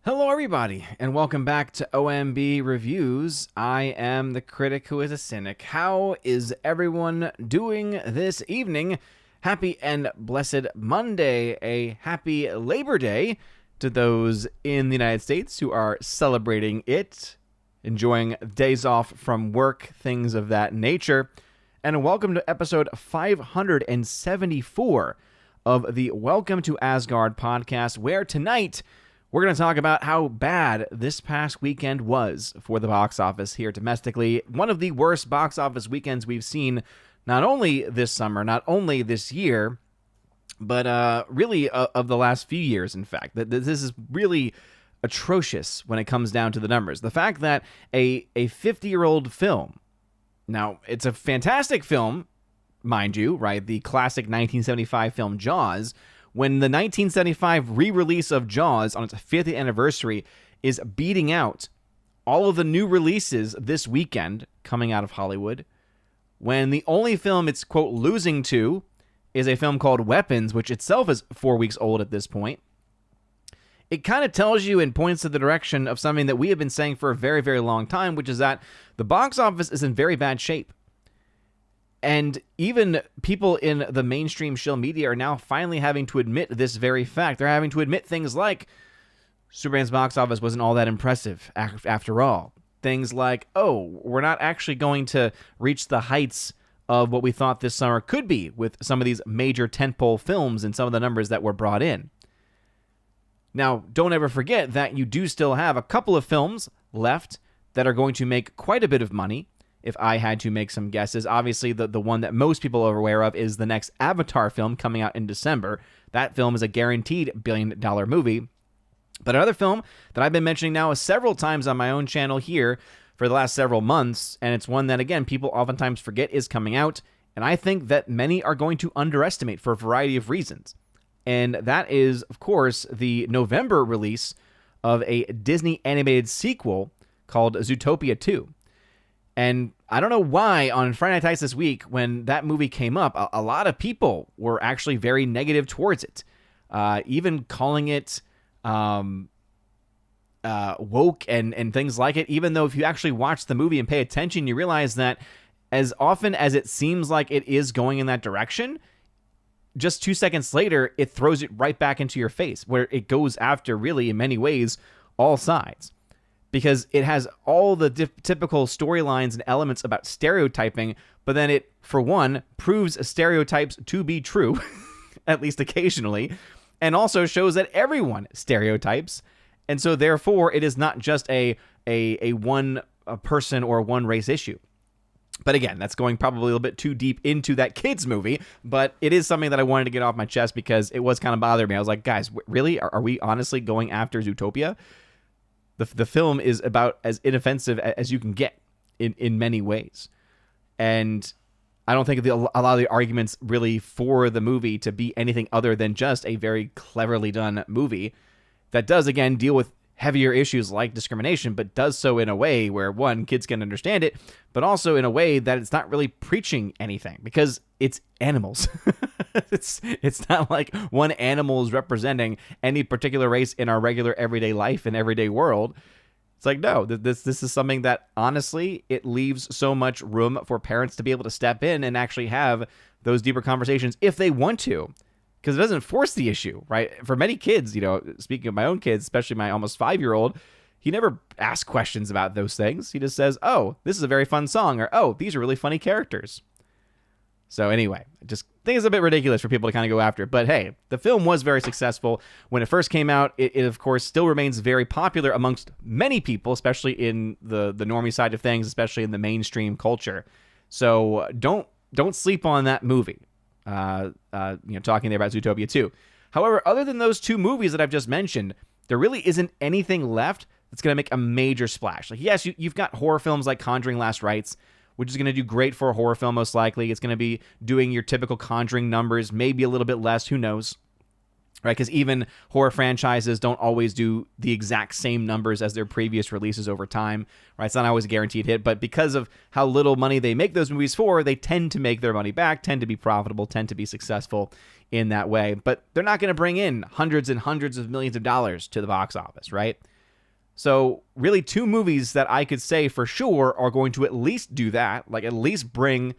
Hello, everybody, and welcome back to OMB Reviews. I am the critic who is a cynic. How is everyone doing this evening? Happy and blessed Monday. A happy Labor Day to those in the United States who are celebrating it, enjoying days off from work, things of that nature. And welcome to episode 574 of the Welcome to Asgard podcast, where tonight we're going to talk about how bad this past weekend was for the box office here domestically. One of the worst box office weekends we've seen, not only this summer, not only this year, but really of the last few years, in fact. This is really atrocious when it comes down to the numbers. The fact that a 50-year-old film, now it's a fantastic film, mind you, right? The classic 1975 film Jaws, when the 1975 re-release of Jaws on its 50th anniversary is beating out all of the new releases this weekend coming out of Hollywood, when the only film it's, quote, losing to is a film called Weapons, which itself is 4 weeks old at this point, it kind of tells you and points to the direction of something that we have been saying for a very, very long time, which is that the box office is in very bad shape. And even people in the mainstream shill media are now finally having to admit this very fact. They're having to admit things like Superman's box office wasn't all that impressive after all. Things like, oh, we're not actually going to reach the heights of what we thought this summer could be with some of these major tentpole films and some of the numbers that were brought in. Now, don't ever forget that you do still have a couple of films left that are going to make quite a bit of money. If I had to make some guesses, obviously the one that most people are aware of is the next Avatar film coming out in December. That film is a guaranteed billion-dollar movie. But another film that I've been mentioning now several times on my own channel here for the last several months, and it's one that, again, people oftentimes forget is coming out, and I think that many are going to underestimate for a variety of reasons. And that is, of course, the November release of a Disney animated sequel called Zootopia 2. And I don't know why on Friday Night Lights this week, when that movie came up, a lot of people were actually very negative towards it, even calling it woke and things like it, even though if you actually watch the movie and pay attention, you realize that as often as it seems like it is going in that direction, just 2 seconds later, it throws it right back into your face, where it goes after, really, in many ways, all sides. Because it has all the typical storylines and elements about stereotyping, but then it, for one, proves stereotypes to be true, at least occasionally, and also shows that everyone stereotypes, and so therefore it is not just a one person or one race issue. But again, that's going probably a little bit too deep into that kids movie, but it is something that I wanted to get off my chest because it was kind of bothering me. I was like, guys, really? Are we honestly going after Zootopia? The film is about as inoffensive as you can get in many ways. And I don't think a lot of the arguments really for the movie to be anything other than just a very cleverly done movie that does, again, deal with heavier issues like discrimination, but does so in a way where, one, kids can understand it, but also in a way that it's not really preaching anything because it's animals. It's not like one animal is representing any particular race in our regular everyday life and everyday world. It's like, no, this is something that, honestly, it leaves so much room for parents to be able to step in and actually have those deeper conversations if they want to, because it doesn't force the issue, right? For many kids, speaking of my own kids, especially my almost 5-year-old, he never asks questions about those things. He just says, oh, this is a very fun song, or, oh, these are really funny characters. So anyway, I just think it's a bit ridiculous for people to kind of go after it. But hey, the film was very successful. When it first came out, it of course still remains very popular amongst many people, especially in the normie side of things, especially in the mainstream culture. So don't sleep on that movie. Talking there about Zootopia 2. However, other than those two movies that I've just mentioned, there really isn't anything left that's going to make a major splash. Like, yes, you've got horror films like Conjuring Last Rites, which is going to do great for a horror film, most likely. It's going to be doing your typical Conjuring numbers, maybe a little bit less, who knows, right? Because even horror franchises don't always do the exact same numbers as their previous releases over time, right? It's not always a guaranteed hit, but because of how little money they make those movies for, they tend to make their money back, tend to be profitable, tend to be successful in that way. But they're not going to bring in hundreds and hundreds of millions of dollars to the box office, right? So really 2 movies that I could say for sure are going to at least do that, like at least bring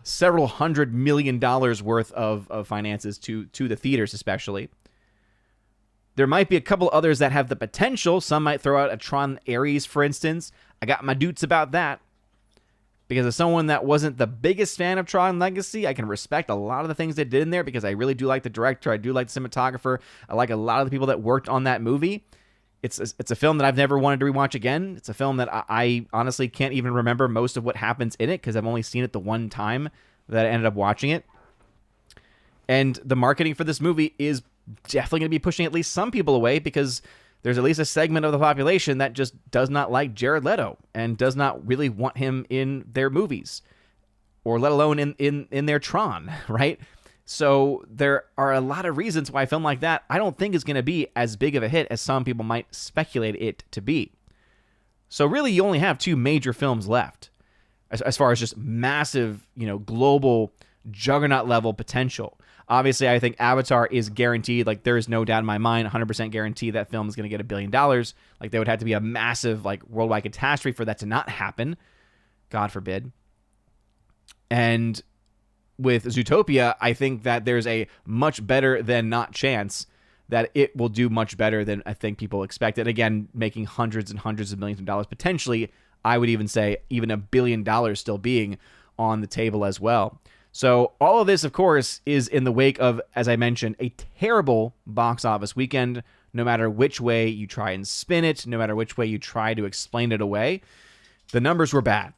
several $100 million worth of finances to the theaters especially. There might be a couple others that have the potential. Some might throw out a Tron Ares, for instance. I got my doots about that. Because as someone that wasn't the biggest fan of Tron Legacy, I can respect a lot of the things they did in there because I really do like the director. I do like the cinematographer. I like a lot of the people that worked on that movie. It's a film that I've never wanted to rewatch again. It's a film that I honestly can't even remember most of what happens in it because I've only seen it the one time that I ended up watching it. And the marketing for this movie is definitely going to be pushing at least some people away because there's at least a segment of the population that just does not like Jared Leto and does not really want him in their movies, or let alone in their Tron, right? So there are a lot of reasons why a film like that I don't think is going to be as big of a hit as some people might speculate it to be. So really you only have 2 major films left as far as just massive, global juggernaut level potential. Obviously, I think Avatar is guaranteed. Like, there is no doubt in my mind, 100% guarantee that film is going to get $1 billion. Like, there would have to be a massive, worldwide catastrophe for that to not happen. God forbid. And with Zootopia, I think that there's a much better than not chance that it will do much better than I think people expected. Again, making hundreds and hundreds of millions of dollars. Potentially, I would even say even $1 billion still being on the table as well. So all of this, of course, is in the wake of, as I mentioned, a terrible box office weekend. No matter which way you try and spin it, no matter which way you try to explain it away, the numbers were bad.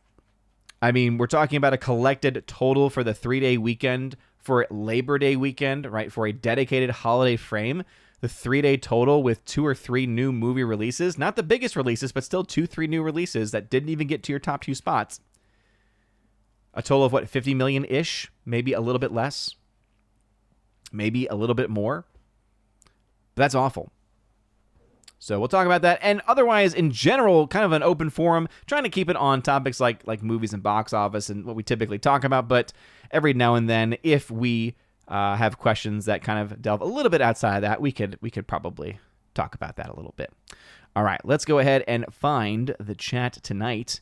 I mean, we're talking about a collected total for the 3-day weekend, for Labor Day weekend, right? For a dedicated holiday frame, the 3-day total with 2 or 3 new movie releases, not the biggest releases, but still 2-3 new releases that didn't even get to your top 2 spots. A total of 50 million-ish, maybe a little bit less, maybe a little bit more. But that's awful. So we'll talk about that. And otherwise, in general, kind of an open forum, trying to keep it on topics like movies and box office and what we typically talk about. But every now and then, if we have questions that kind of delve a little bit outside of that, we could probably talk about that a little bit. All right, let's go ahead and find the chat tonight,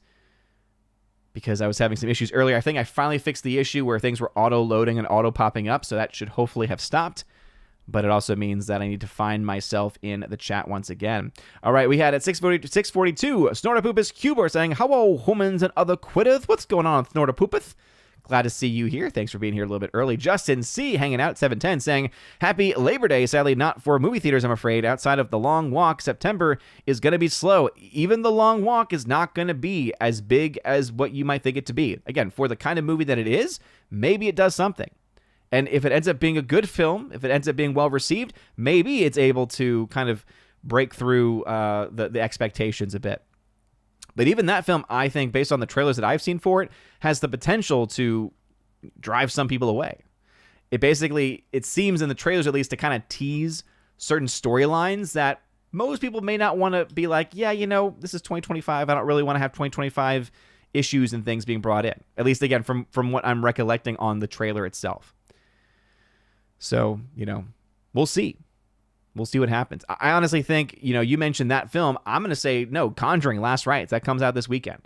because I was having some issues earlier. I think I finally fixed the issue where things were auto-loading and auto-popping up, so that should hopefully have stopped. But it also means that I need to find myself in the chat once again. All right, we had at 642, Snortapoopus Cuber saying, "Hello, humans and other quitters. What's going on, Snortapoopus? Glad to see you here. Thanks for being here a little bit early." Justin C. hanging out, 710, saying, "Happy Labor Day. Sadly, not for movie theaters, I'm afraid. Outside of the long walk, September is going to be slow. Even the long walk is not going to be as big as what you might think it to be. Again, for the kind of movie that it is, maybe it does something. And if it ends up being a good film, if it ends up being well received, maybe it's able to kind of break through the expectations a bit. But even that film, I think, based on the trailers that I've seen for it, has the potential to drive some people away. It seems in the trailers at least to kind of tease certain storylines that most people may not want to be like, yeah, this is 2025. I don't really want to have 2025 issues and things being brought in. At least, again, from what I'm recollecting on the trailer itself. So, we'll see. We'll see what happens. I honestly think, you mentioned that film. I'm going to say, no, Conjuring Last Rites. That comes out this weekend.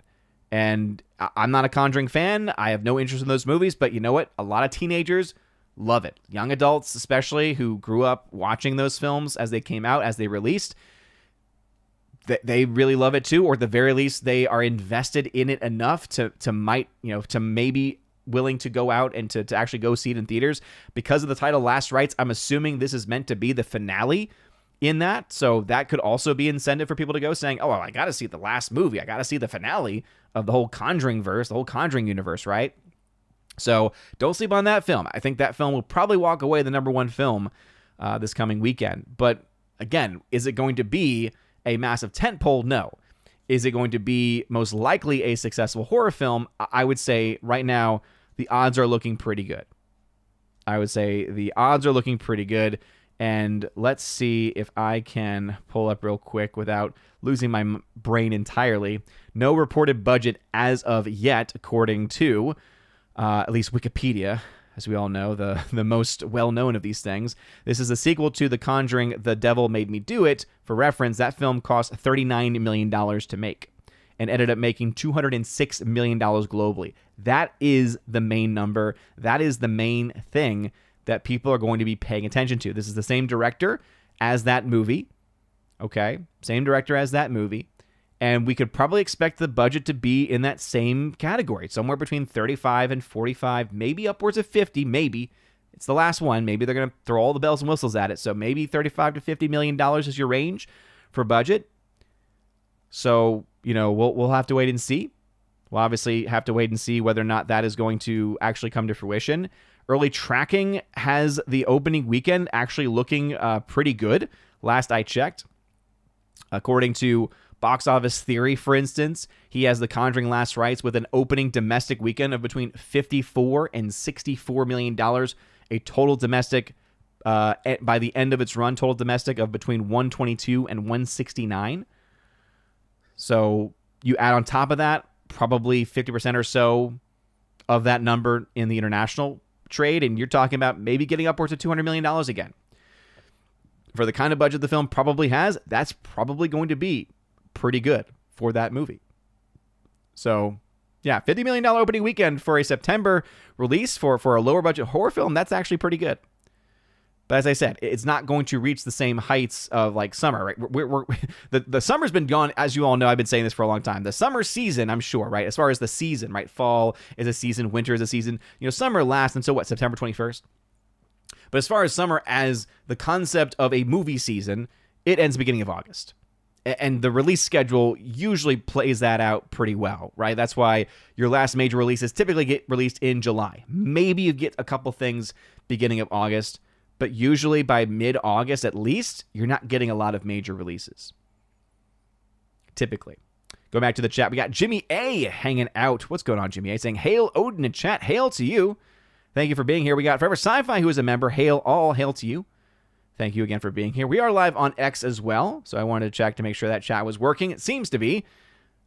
And I'm not a Conjuring fan. I have no interest in those movies. But you know what? A lot of teenagers love it. Young adults, especially, who grew up watching those films as they came out, as they released. They really love it too. Or at the very least, they are invested in it enough to maybe willing to go out and to actually go see it in theaters. Because of the title Last Rites, I'm assuming this is meant to be the finale in that. So that could also be incentive for people to go, saying, oh, well, I got to see the last movie. I got to see the finale of the whole Conjuring verse, the whole Conjuring universe, right? So don't sleep on that film. I think that film will probably walk away the #1 film this coming weekend. But again, is it going to be a massive tentpole? No. Is it going to be most likely a successful horror film? I would say right now, the odds are looking pretty good. And let's see if I can pull up real quick without losing my brain entirely. No reported budget as of yet, according to at least Wikipedia. as we all know, the most well-known of these things. This is a sequel to The Conjuring, The Devil Made Me Do It. For reference, that film cost $39 million to make and ended up making $206 million globally. That is the main number. That is the main thing that people are going to be paying attention to. This is the same director as that movie. Okay? Same director as that movie. And we could probably expect the budget to be in that same category, somewhere between 35 and 45, maybe upwards of 50, maybe. It's the last one. Maybe they're going to throw all the bells and whistles at it. So maybe 35 to $50 million is your range for budget. So, we'll have to wait and see. We'll obviously have to wait and see whether or not that is going to actually come to fruition. Early tracking has the opening weekend actually looking pretty good, last I checked. According to Box Office Theory, for instance, he has The Conjuring Last Rites with an opening domestic weekend of between $54 and $64 million, a total domestic, by the end of its run, total domestic of between 122 and 169. So you add on top of that, probably 50% or so of that number in the international trade, and you're talking about maybe getting upwards of $200 million again. For the kind of budget the film probably has, that's probably going to be pretty good for that movie. So, yeah, $50 million opening weekend for a September release for a lower budget horror film, that's actually pretty good. But as I said, it's not going to reach the same heights of like summer, right? The summer's been gone, as you all know. I've been saying this for a long time. The summer season, I'm sure, right? As far as the season, right? Fall is a season, winter is a season. Summer lasts until what, September 21st? But as far as summer as the concept of a movie season, it ends beginning of August. And the release schedule usually plays that out pretty well, right? That's why your last major releases typically get released in July. Maybe you get a couple things beginning of August, but usually by mid-August at least, you're not getting a lot of major releases. Typically. Go back to the chat. We got Jimmy A hanging out. What's going on, Jimmy A? Saying, hail Odin in chat. Hail to you. Thank you for being here. We got Forever Sci-Fi, who is a member. Hail all. Hail to you. Thank you again for being here. We are live on X as well, so I wanted to check to make sure that chat was working. It seems to be. It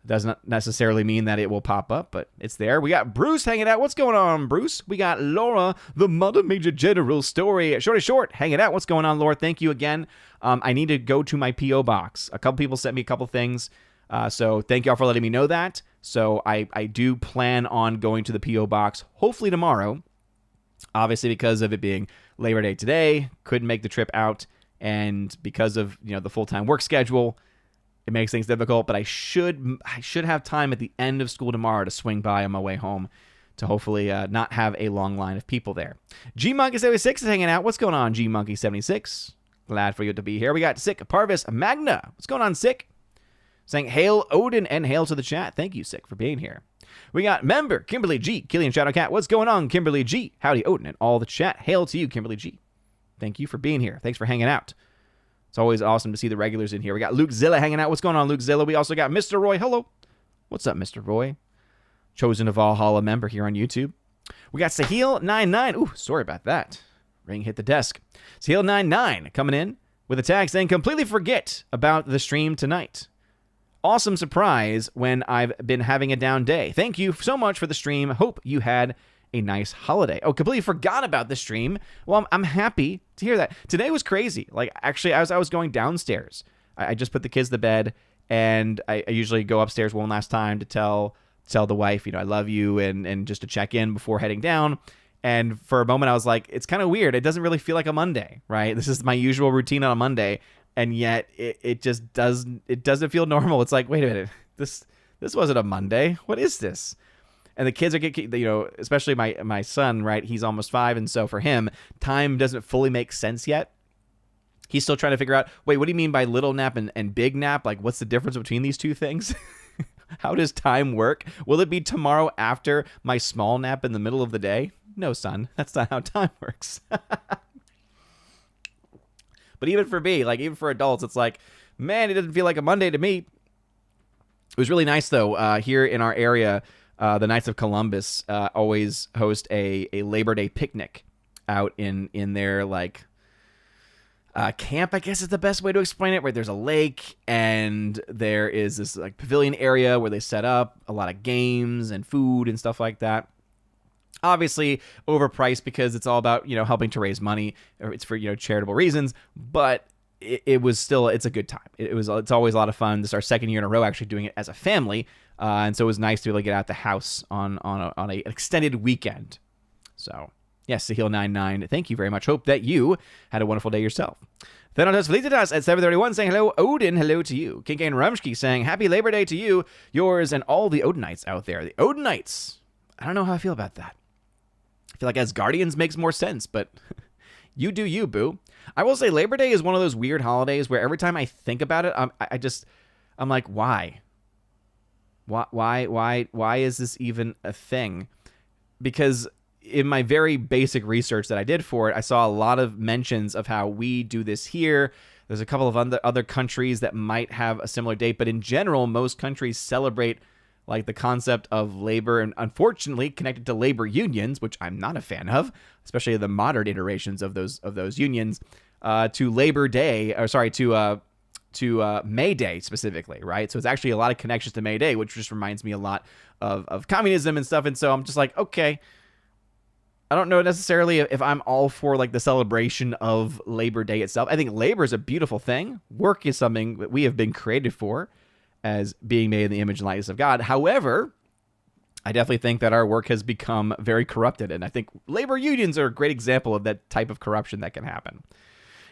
doesn't necessarily mean that it will pop up, but it's there. We got Bruce hanging out. What's going on, Bruce? We got Laura, the Mother Major General story. Short hanging out. What's going on, Laura? Thank you again. I need to go to my P.O. box. A couple people sent me a couple things, so thank y'all for letting me know that. So I do plan on going to the P.O. box, hopefully tomorrow. Obviously, because of it being Labor Day today, couldn't make the trip out, and because of the full-time work schedule, it makes things difficult. But I should have time at the end of school tomorrow to swing by on my way home to hopefully not have a long line of people there. G-Monkey76 is hanging out. What's going on, G-Monkey76? Glad for you to be here. We got Sick Parvis Magna. What's going on, Sick? Saying hail Odin and hail to the chat. Thank you, Sick, for being here. We got member Kimberly G, Killian Shadowcat. What's going on, Kimberly G? Howdy, Odin, and all the chat. Hail to you, Kimberly G. Thank you for being here. Thanks for hanging out. It's always awesome to see the regulars in here. We got Luke Zilla hanging out. What's going on, Luke Zilla? We also got Mr. Roy. Hello. What's up, Mr. Roy? Chosen of Valhalla member here on YouTube. We got Sahil99. Ooh, sorry about that. Ring hit the desk. Sahil99 coming in with a tag saying, completely forget about the stream tonight. Awesome surprise when I've been having a down day. Thank you so much for the stream. Hope you had a nice holiday. Oh, completely forgot about the stream. Well, I'm happy to hear that. Today was crazy. Like, actually, as I was going downstairs, I just put the kids to bed, and I usually go upstairs one last time to tell the wife, I love you, and just to check in before heading down. And for a moment, I was like, it's kind of weird. It doesn't really feel like a Monday, right? This is my usual routine on a Monday. And yet it just doesn't feel normal. It's like, wait a minute, this wasn't a Monday. What is this? And the kids are especially my son, right? He's almost 5, and so for him, time doesn't fully make sense yet. He's still trying to figure out, wait, what do you mean by little nap and big nap? Like, what's the difference between these two things? How does time work? Will it be tomorrow after my small nap in the middle of the day? No, son, that's not how time works. But even for me, like even for adults, it's like, man, it doesn't feel like a Monday to me. It was really nice, though, here in our area. The Knights of Columbus always host a Labor Day picnic out in their like camp, I guess is the best way to explain it, where there's a lake and there is this like pavilion area where they set up a lot of games and food and stuff like that. Obviously overpriced because it's all about, helping to raise money, or it's for, charitable reasons, but it was still, it's a good time. It's always a lot of fun. This is our second year in a row actually doing it as a family. And so it was nice to be able to get out the house on an extended weekend. So yes, Sahil99, thank you very much. Hope that you had a wonderful day yourself. Thanatos Felicitas at 731 saying hello, Odin, hello to you. Kincaid Rumsky saying happy Labor Day to you, yours, and all the Odinites out there. The Odinites. I don't know how I feel about that. I feel like as Guardians makes more sense, but you do you, boo. I will say Labor Day is one of those weird holidays where every time I think about it, I'm like, why? Why is this even a thing? Because in my very basic research that I did for it, I saw a lot of mentions of how we do this here. There's a couple of other countries that might have a similar date, but in general, most countries celebrate like the concept of labor, and unfortunately connected to labor unions, which I'm not a fan of, especially the modern iterations of those unions, to Labor Day, or sorry, to May Day specifically, right? So it's actually a lot of connections to May Day, which just reminds me a lot of communism and stuff. And so I'm just like, okay, I don't know necessarily if I'm all for like the celebration of Labor Day itself. I think labor is a beautiful thing. Work is something that we have been created for, as being made in the image and likeness of God. However, I definitely think that our work has become very corrupted, and I think labor unions are a great example of that type of corruption that can happen.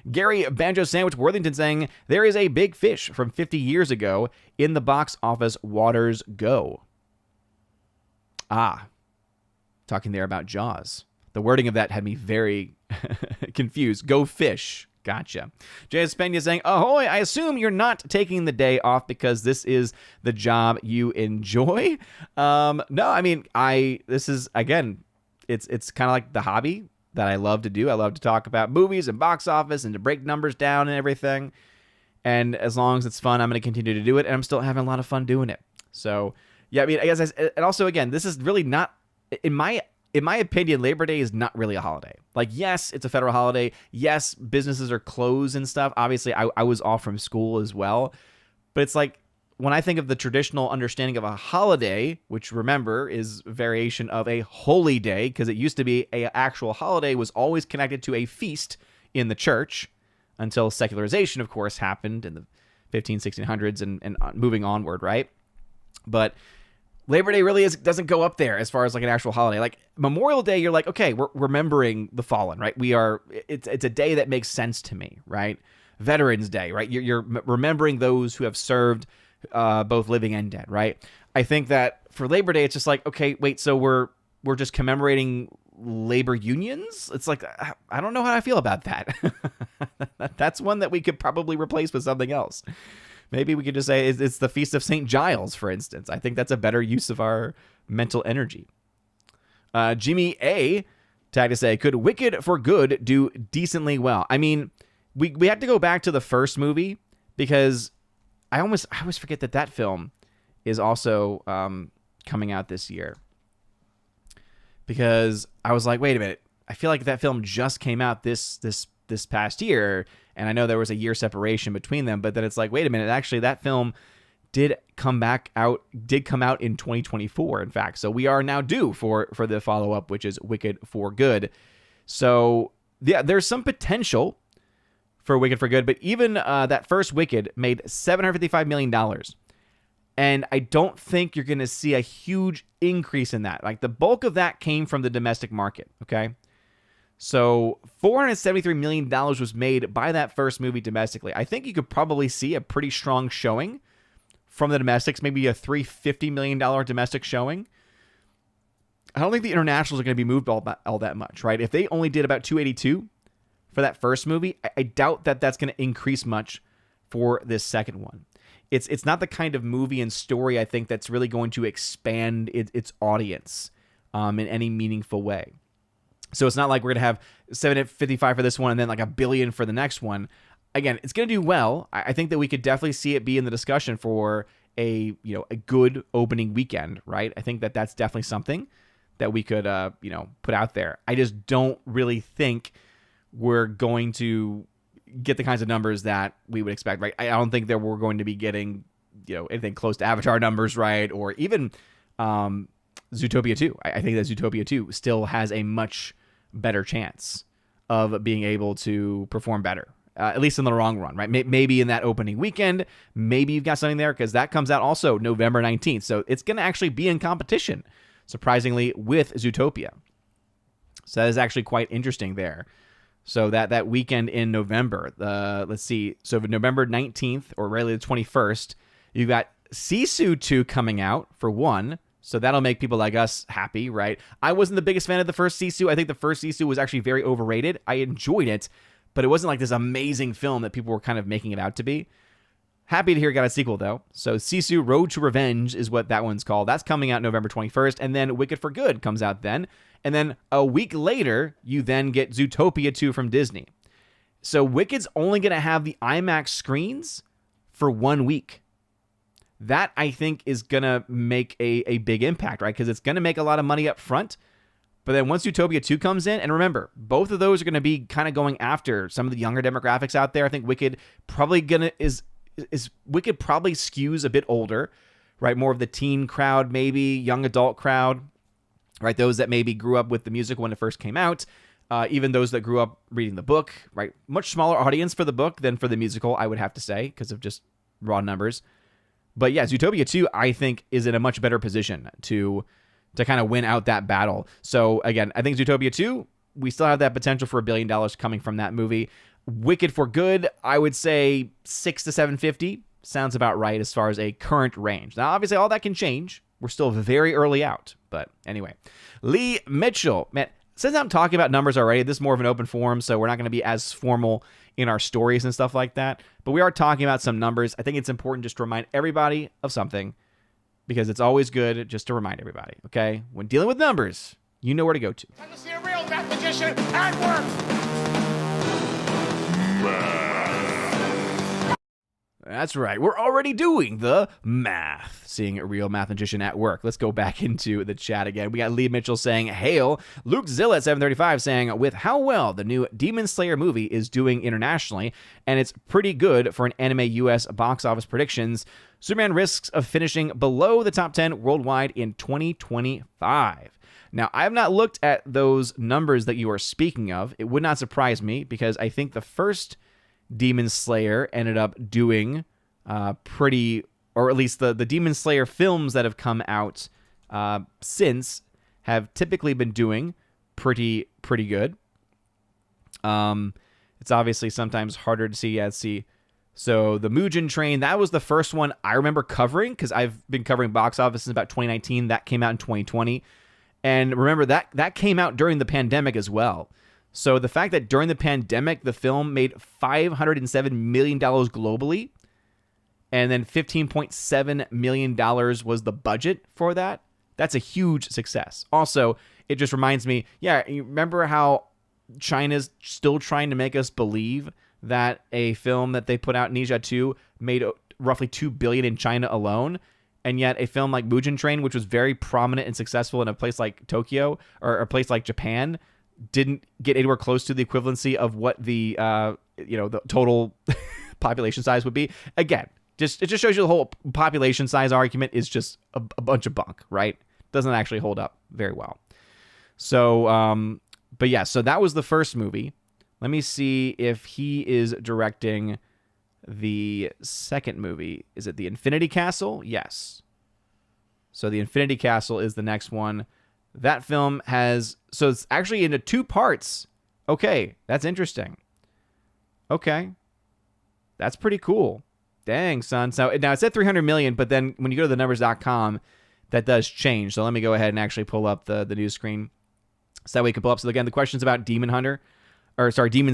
Gary Banjo Sandwich Worthington saying, there is a big fish from 50 years ago in the box office waters go. Talking there about Jaws. The wording of that had me very confused. Go fish. Gotcha. J.S. Pena saying, ahoy, I assume you're not taking the day off because this is the job you enjoy. No, I mean, this is, again, it's kind of like the hobby that I love to do. I love to talk about movies and box office and to break numbers down and everything. And as long as it's fun, I'm going to continue to do it. And I'm still having a lot of fun doing it. So, yeah, I mean, I guess, and also, again, this is really not, in my opinion, Labor Day is not really a holiday. Like, yes, it's a federal holiday. Yes, businesses are closed and stuff. Obviously, I was off from school as well. But it's like, when I think of the traditional understanding of a holiday, which, remember, is a variation of a holy day, because it used to be an actual holiday, was always connected to a feast in the church until secularization, of course, happened in the 1600s and moving onward, right? But Labor Day really doesn't go up there as far as like an actual holiday. Like Memorial Day, you're like, okay, we're remembering the fallen, right? It's a day that makes sense to me, right? Veterans Day, right? You're remembering those who have served, both living and dead, right? I think that for Labor Day, it's just like, okay, wait, so we're just commemorating labor unions? It's like, I don't know how I feel about that. That's one that we could probably replace with something else. Maybe we could just say it's the Feast of St. Giles, for instance. I think that's a better use of our mental energy. Jimmy A. tagged to say, could Wicked for Good do decently well? I mean, we have to go back to the first movie because I always forget that film is also coming out this year. Because I was like, wait a minute, I feel like that film just came out this past year, and I know there was a year separation between them, but then it's like, wait a minute, actually that film did come out in 2024, in fact. So we are now due for the follow-up, which is Wicked for Good. So yeah, there's some potential for Wicked for Good, but even that first Wicked made $755 million. And I don't think you're going to see a huge increase in that. Like the bulk of that came from the domestic market, okay? So $473 million was made by that first movie domestically. I think you could probably see a pretty strong showing from the domestics, maybe a $350 million domestic showing. I don't think the internationals are going to be moved all that much, right? If they only did about 282 for that first movie, I doubt that that's going to increase much for this second one. It's not the kind of movie and story I think that's really going to expand its audience in any meaningful way. So it's not like we're going to have 755 for this one and then like $1 billion for the next one. Again, it's going to do well. I think that we could definitely see it be in the discussion for a good opening weekend, right? I think that that's definitely something that we could put out there. I just don't really think we're going to get the kinds of numbers that we would expect, right? I don't think that we're going to be getting anything close to Avatar numbers, right? Or even Zootopia 2. I think that Zootopia 2 still has a much better chance of being able to perform better, at least in the long run, right? Maybe in that opening weekend, maybe you've got something there, because that comes out also November 19th. So it's going to actually be in competition, surprisingly, with Zootopia. So that is actually quite interesting there. So that weekend in November, let's see. So November 19th, or really the 21st, you've got Sisu 2 coming out, for one. So that'll make people like us happy, right? I wasn't the biggest fan of the first Sisu. I think the first Sisu was actually very overrated. I enjoyed it, but it wasn't like this amazing film that people were kind of making it out to be. Happy to hear it got a sequel, though. So Sisu Road to Revenge is what that one's called. That's coming out November 21st, and then Wicked for Good comes out then. And then a week later, you then get Zootopia 2 from Disney. So Wicked's only going to have the IMAX screens for 1 week. That, I think, is going to make a big impact, right? Because it's going to make a lot of money up front. But then once Zootopia 2 comes in, and remember, both of those are going to be kind of going after some of the younger demographics out there. I think Wicked probably Wicked probably skews a bit older, right? More of the teen crowd, maybe young adult crowd, right? Those that maybe grew up with the music when it first came out. Even those that grew up reading the book, right? Much smaller audience for the book than for the musical, I would have to say, because of just raw numbers. But yeah, Zootopia 2, I think, is in a much better position to kind of win out that battle. So again, I think Zootopia 2, we still have that potential for $1 billion coming from that movie. Wicked for Good, I would say 6 to 750 sounds about right as far as a current range. Now, obviously, all that can change. We're still very early out. But anyway, Lee Mitchell, man, since I'm talking about numbers already, this is more of an open forum, so we're not going to be as formal in our stories and stuff like that. But we are talking about some numbers. I think it's important just to remind everybody of something, because it's always good just to remind everybody, okay? When dealing with numbers, you know where to go to. Time to see a real mathematician at work. That's right. We're already doing the math. Seeing a real mathematician at work. Let's go back into the chat again. We got Lee Mitchell saying, hail. Luke Zilla at 735 saying, with how well the new Demon Slayer movie is doing internationally, and it's pretty good for an anime US box office predictions, Superman risks of finishing below the top 10 worldwide in 2025. Now, I have not looked at those numbers that you are speaking of. It would not surprise me, because I think the first Demon Slayer ended up doing pretty, or at least the Demon Slayer films that have come out since have typically been doing pretty good. It's obviously sometimes harder to see. So the Mugen Train, that was the first one I remember covering, because I've been covering box office since about 2019. That came out in 2020. And remember, that came out during the pandemic as well. So the fact that during the pandemic, the film made $507 million globally, and then $15.7 million was the budget for that, that's a huge success. Also, it just reminds me, you remember how China's still trying to make us believe that a film that they put out, Ninja 2, made roughly $2 billion in China alone, and yet a film like Mugen Train, which was very prominent and successful in a place like Tokyo, or a place like Japan, didn't get anywhere close to the equivalency of what the the total population size would be. Again, it just shows you the whole population size argument is just a bunch of bunk, right? Doesn't actually hold up very well. So, but yeah, so that was the first movie. Let me see if he is directing the second movie. Is it the Infinity Castle? Yes. So the Infinity Castle is the next one. That film so it's actually into 2 parts. Okay, that's interesting. Okay. That's pretty cool. Dang, son. So now it said 300 million, but then when you go to the numbers.com, that does change. So let me go ahead and actually pull up the news screen, so that way we can pull up. So again, the question's about Demon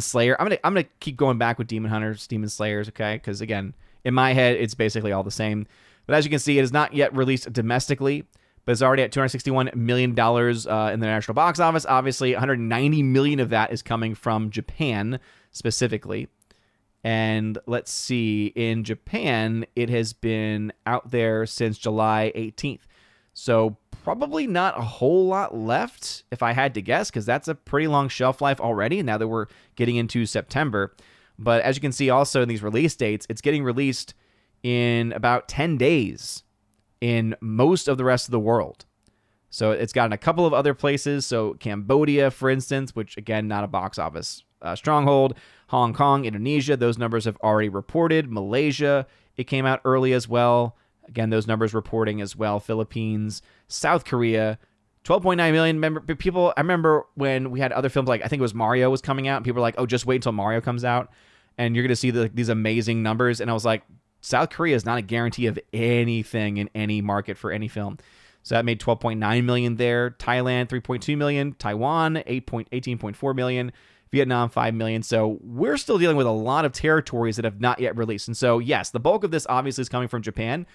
Slayer. I'm gonna keep going back with Demon Hunters, Demon Slayers, okay? Because again, in my head, it's basically all the same. But as you can see, it is not yet released domestically, but it's already at $261 million in the international box office. Obviously, $190 million of that is coming from Japan specifically. And let's see, in Japan, it has been out there since July 18th. So probably not a whole lot left, if I had to guess, because that's a pretty long shelf life already, now that we're getting into September. But as you can see also in these release dates, it's getting released in about 10 days in most of the rest of the world. So it's gotten a couple of other places. So Cambodia, for instance, which again, not a box office stronghold. Hong Kong, Indonesia, those numbers have already reported. Malaysia, it came out early as well. Again, those numbers reporting as well. Philippines, South Korea, 12.9 million. I remember when we had other films, like I think it was Mario was coming out, and people were like, oh, just wait until Mario comes out, and you're going to see these amazing numbers. And I was like, South Korea is not a guarantee of anything in any market for any film. So that made 12.9 million there. Thailand, 3.2 million. Taiwan, 18.4 million. Vietnam, 5 million. So we're still dealing with a lot of territories that have not yet released. And so, yes, the bulk of this obviously is coming from Japan.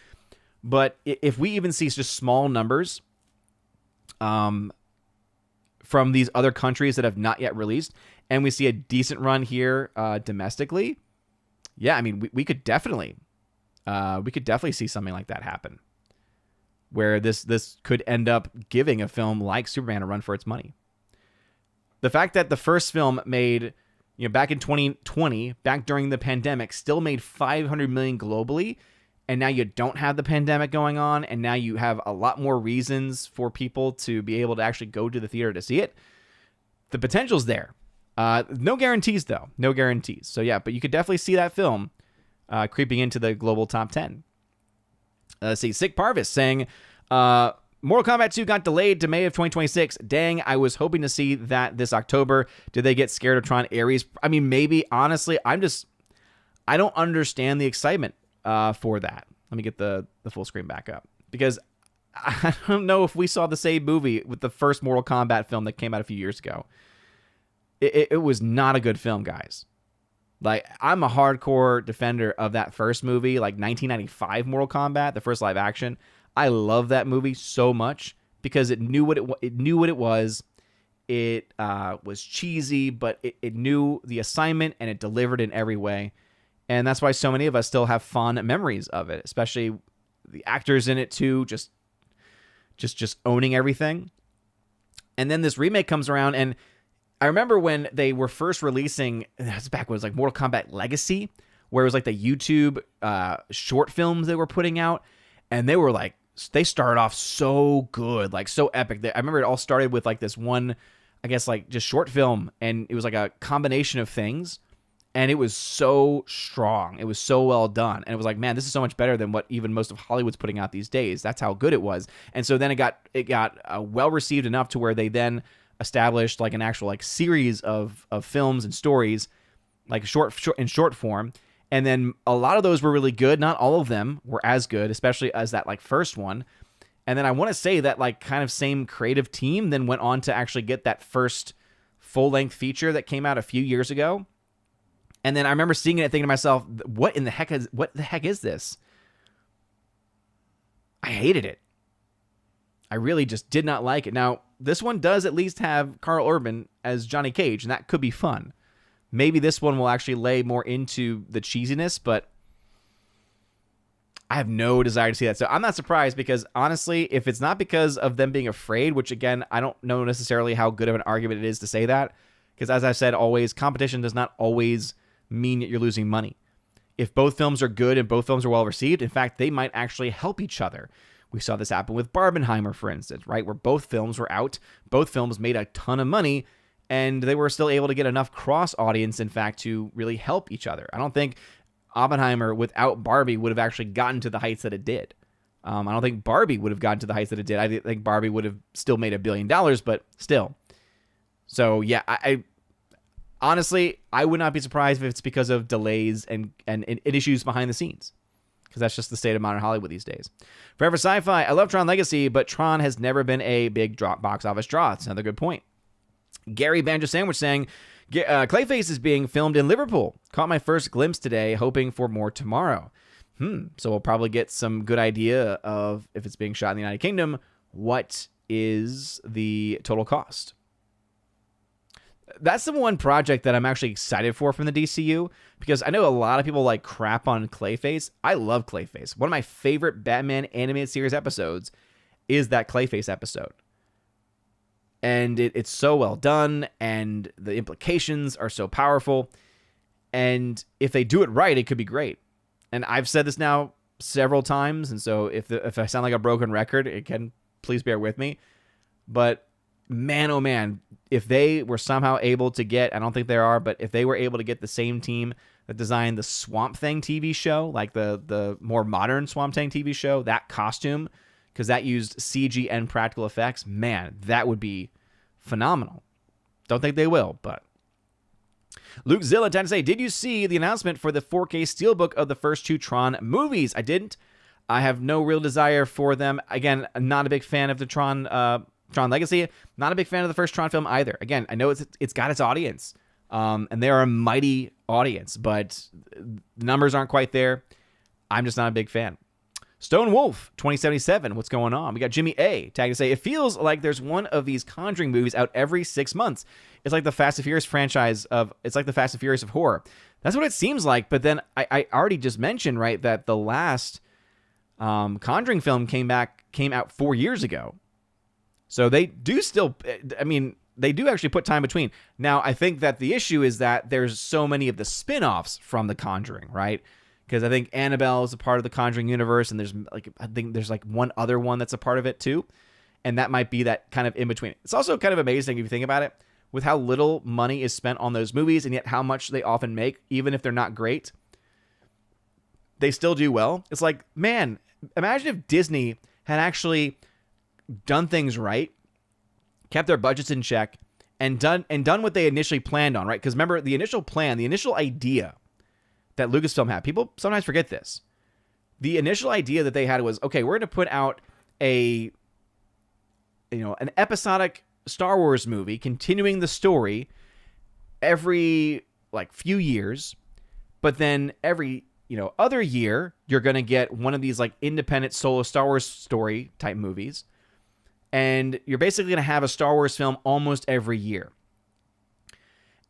But if we even see just small numbers from these other countries that have not yet released, and we see a decent run here domestically, yeah, I mean, we could definitely see something like that happen, where this could end up giving a film like Superman a run for its money. The fact that the first film made, back in 2020, back during the pandemic, still made $500 million globally, and now you don't have the pandemic going on, and now you have a lot more reasons for people to be able to actually go to the theater to see it. The potential's there. No guarantees, though. No guarantees. So, yeah, but you could definitely see that film creeping into the global top 10. Let's see. Sick Parvis saying, Mortal Kombat 2 got delayed to May of 2026. Dang, I was hoping to see that this October. Did they get scared of Tron Ares? I mean, maybe. Honestly, I don't understand the excitement for that. Let me get the full screen back up, because I don't know if we saw the same movie with the first Mortal Kombat film that came out a few years ago. It was not a good film, guys. Like, I'm a hardcore defender of that first movie, like 1995 Mortal Kombat, the first live action. I love that movie so much because it knew what it was. It was cheesy, but it knew the assignment, and it delivered in every way. And that's why so many of us still have fond memories of it, especially the actors in it too, just owning everything. And then this remake comes around, and I remember when they were first releasing, that's back when it was like Mortal Kombat Legacy, where it was like the YouTube short films they were putting out, and they started off so good, like so epic. I remember it all started with like this one, I guess like just short film, and it was like a combination of things, and it was so strong. It was so well done, and it was like, man, this is so much better than what even most of Hollywood's putting out these days. That's how good it was. And so then it got well received enough to where they then established like an actual like series of films and stories, like in short form. And then a lot of those were really good. Not all of them were as good, especially as that like first one. And then I want to say that like kind of same creative team then went on to actually get that first full-length feature that came out a few years ago. And then I remember seeing it and thinking to myself, what the heck is this? I hated it. I really just did not like it. Now, this one does at least have Carl Urban as Johnny Cage, and that could be fun. Maybe this one will actually lay more into the cheesiness, but I have no desire to see that. So I'm not surprised, because honestly, if it's not because of them being afraid, which again, I don't know necessarily how good of an argument it is to say that, because as I've said always, competition does not always mean that you're losing money. If both films are good and both films are well received, in fact, they might actually help each other. We saw this happen with Barbenheimer, for instance, right? Where both films were out, both films made a ton of money, and they were still able to get enough cross audience, in fact, to really help each other. I don't think Oppenheimer without Barbie would have actually gotten to the heights that it did. I don't think Barbie would have gotten to the heights that it did. I think Barbie would have still made $1 billion, but still. So yeah, I honestly, I would not be surprised if it's because of delays and issues behind the scenes, because that's just the state of modern Hollywood these days. Forever Sci-Fi, I love Tron Legacy, but Tron has never been a big box office draw. That's another good point. Gary Banjo Sandwich saying, Clayface is being filmed in Liverpool. Caught my first glimpse today, hoping for more tomorrow. So we'll probably get some good idea of, if it's being shot in the United Kingdom, what is the total cost. That's the one project that I'm actually excited for from the DCU, because I know a lot of people like crap on Clayface. I love Clayface. One of my favorite Batman animated series episodes is that Clayface episode. And it's so well done, and the implications are so powerful. And if they do it right, it could be great. And I've said this now several times, and so if I sound like a broken record, please bear with me. But man, oh man, if they were somehow able to get, I don't think they are, but if they were able to get the same team that designed the Swamp Thing TV show, like the more modern Swamp Thing TV show, that costume, because that used CG and practical effects, man, that would be phenomenal. Don't think they will, but. Luke Zilla trying to say, did you see the announcement for the 4K Steelbook of the first 2 Tron movies? I didn't. I have no real desire for them. Again, I'm not a big fan of the Tron Legacy. Not a big fan of the first Tron film either. Again, I know it's got its audience, and they're a mighty audience, but the numbers aren't quite there. I'm just not a big fan. Stone Wolf 2077, what's going on? We got Jimmy A tagged to say, it feels like there's one of these Conjuring movies out every 6 months. It's like the Fast and Furious franchise it's like the Fast and Furious of horror. That's what it seems like. But then I already just mentioned, right, that the last Conjuring film came out 4 years ago. So they do still, they do actually put time between. Now, I think that the issue is that there's so many of the spin-offs from The Conjuring, right? Because I think Annabelle is a part of the Conjuring universe, and I think there's one other one that's a part of it too, and that might be that kind of in between. It's also kind of amazing if you think about it, with how little money is spent on those movies, and yet how much they often make, even if they're not great, they still do well. It's like, man, imagine if Disney had actually done things right, kept their budgets in check, and done what they initially planned on, right? Because remember, the initial plan, the initial idea that Lucasfilm had. People sometimes forget this. The initial idea that they had was, okay, we're going to put out an episodic Star Wars movie continuing the story every few years, but then every other year you're going to get one of these independent solo Star Wars story type movies, and you're basically going to have a Star Wars film almost every year.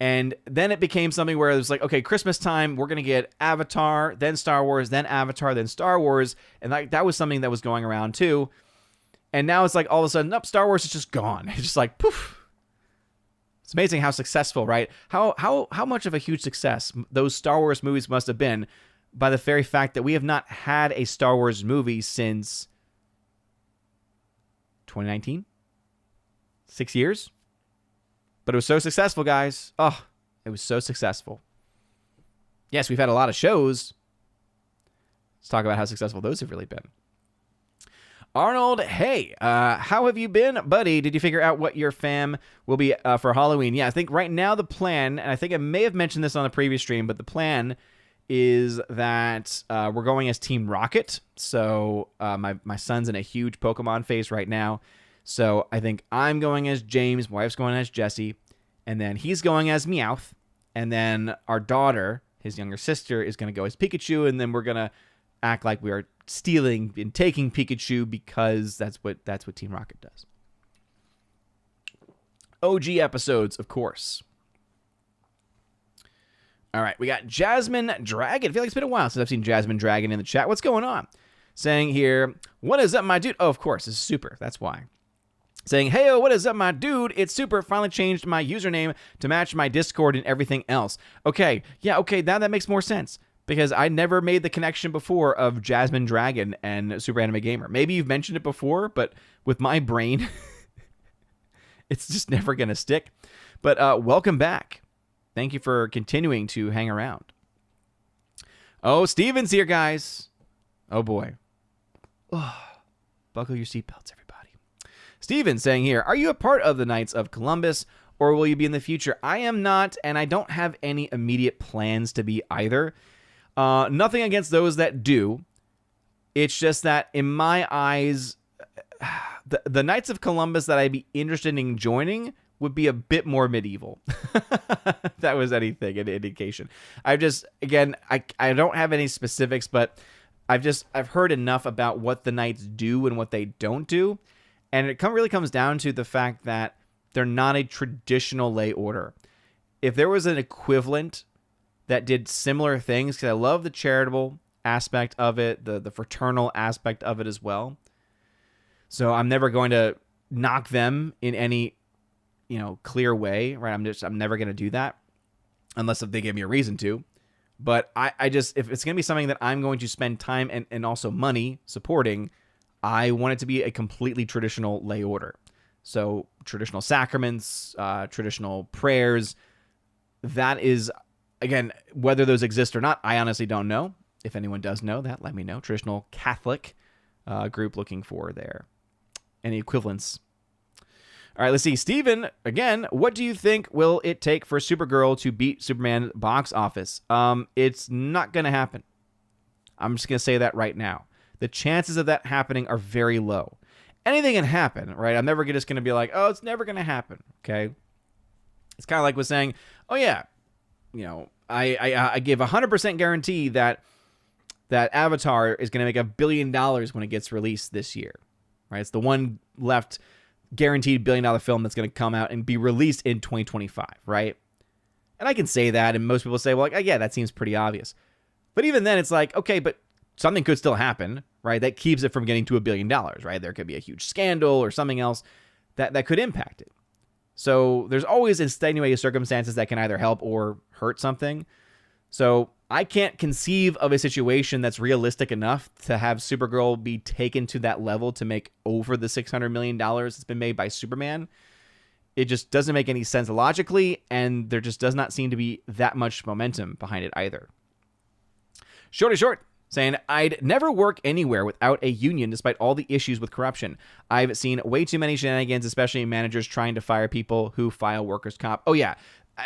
And then it became something where it was like, okay, Christmas time, we're going to get Avatar, then Star Wars, then Avatar, then Star Wars. And that was something that was going around too. And now it's like all of a sudden, nope, Star Wars is just gone. It's just like, poof. It's amazing how successful, right? How much of a huge success those Star Wars movies must have been by the very fact that we have not had a Star Wars movie since 2019? 6 years? But it was so successful, guys. Oh, it was so successful. Yes, we've had a lot of shows. Let's talk about how successful those have really been. Arnold, hey, how have you been, buddy? Did you figure out what your fam will be for Halloween? Yeah, I think right now the plan, and I think I may have mentioned this on the previous stream, but the plan is that we're going as Team Rocket. So my son's in a huge Pokemon phase right now. So I think I'm going as James, my wife's going as Jessie, and then he's going as Meowth, and then our daughter, his younger sister, is going to go as Pikachu, and then we're going to act like we are stealing and taking Pikachu because that's what Team Rocket does. OG episodes, of course. All right, we got Jasmine Dragon. I feel like it's been a while since I've seen Jasmine Dragon in the chat. What's going on? Saying here, what is up, my dude? Oh, of course, this is Super. That's why. Saying, hey, what is up, my dude? It's Super. Finally changed my username to match my Discord and everything else. Okay, yeah, okay, now that makes more sense. Because I never made the connection before of Jasmine Dragon and Super Anime Gamer. Maybe you've mentioned it before, but with my brain, it's just never going to stick. But welcome back. Thank you for continuing to hang around. Oh, Steven's here, guys. Oh, boy. Oh, buckle your seatbelts, everybody. Steven saying here, are you a part of the Knights of Columbus, or will you be in the future? I am not, and I don't have any immediate plans to be either. Nothing against those that do. It's just that in my eyes, the Knights of Columbus that I'd be interested in joining would be a bit more medieval. If that was anything, an indication. I don't have any specifics, but I've heard enough about what the Knights do and what they don't do. And it really comes down to the fact that they're not a traditional lay order. If there was an equivalent that did similar things, because I love the charitable aspect of it, the fraternal aspect of it as well. So I'm never going to knock them in any, clear way, right? I'm never going to do that unless if they give me a reason to. But I just, if it's going to be something that I'm going to spend time and also money supporting, I want it to be a completely traditional lay order. So traditional sacraments, traditional prayers, that is, again, whether those exist or not, I honestly don't know. If anyone does know that, let me know. Traditional Catholic group looking for any equivalents. All right, let's see. Steven, again, what do you think will it take for Supergirl to beat Superman box office? It's not going to happen. I'm just going to say that right now. The chances of that happening are very low. Anything can happen, right? I'm never just going to be like, oh, it's never going to happen, okay? It's kind of like with saying, oh, yeah, I give 100% guarantee that Avatar is going to make $1 billion when it gets released this year, right? It's the one left guaranteed $1 billion film that's going to come out and be released in 2025, right? And I can say that, and most people say, well, yeah, that seems pretty obvious. But even then, it's like, okay, but something could still happen, right? That keeps it from getting to $1 billion, right? There could be a huge scandal or something else that could impact it. So there's always extenuating circumstances that can either help or hurt something. So I can't conceive of a situation that's realistic enough to have Supergirl be taken to that level to make over the $600 million that's been made by Superman. It just doesn't make any sense logically, and there just does not seem to be that much momentum behind it either. Shorty Short saying, I'd never work anywhere without a union despite all the issues with corruption. I've seen way too many shenanigans, especially managers trying to fire people who file workers' comp. Oh, yeah.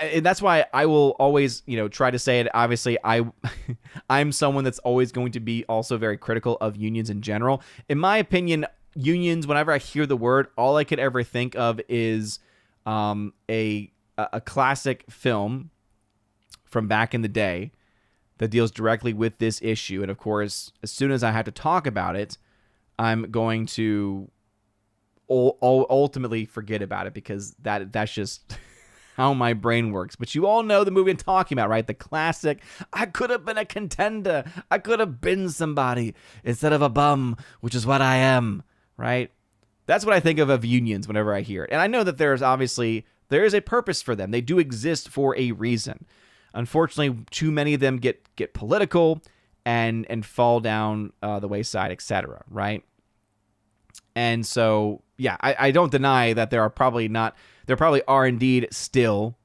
And that's why I will always, try to say it. Obviously, I'm someone that's always going to be also very critical of unions in general. In my opinion, unions, whenever I hear the word, all I could ever think of is a classic film from back in the day that deals directly with this issue. And of course, as soon as I have to talk about it, I'm going to ultimately forget about it, because that's just how my brain works. But you all know the movie I'm talking about, right? The classic, I could have been a contender. I could have been somebody instead of a bum, which is what I am, right? That's what I think of unions whenever I hear it. And I know that there is a purpose for them. They do exist for a reason. Unfortunately, too many of them get political and fall down the wayside, etc., right? And so, yeah, I don't deny that there probably are indeed still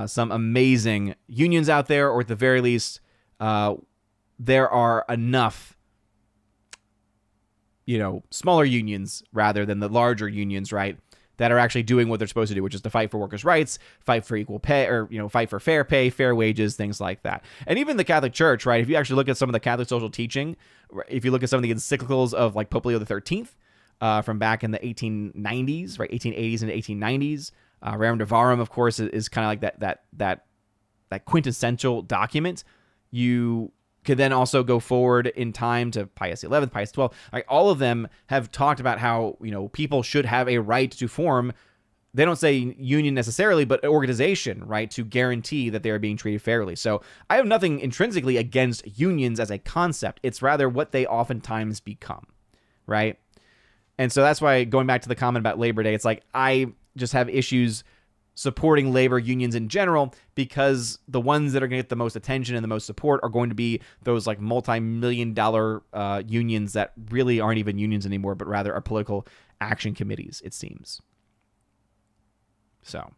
some amazing unions out there, or at the very least, there are enough, smaller unions rather than the larger unions, right, that are actually doing what they're supposed to do, which is to fight for workers' rights, fight for equal pay, or, fight for fair pay, fair wages, things like that. And even the Catholic Church, right, if you actually look at some of the Catholic social teaching, if you look at some of the encyclicals of like Pope Leo XIII, from back in the 1890s, right, 1880s and 1890s, Rerum Novarum, of course, is kind of like that quintessential document. You could then also go forward in time to Pius XI, Pius XII. Like, all of them have talked about how, people should have a right to form, they don't say union necessarily, but organization, right, to guarantee that they are being treated fairly. So I have nothing intrinsically against unions as a concept. It's rather what they oftentimes become, right? And so that's why, going back to the comment about Labor Day, it's like I just have issues supporting labor unions in general, because the ones that are going to get the most attention and the most support are going to be those like multi-million-dollar unions that really aren't even unions anymore, but rather are political action committees, it seems. So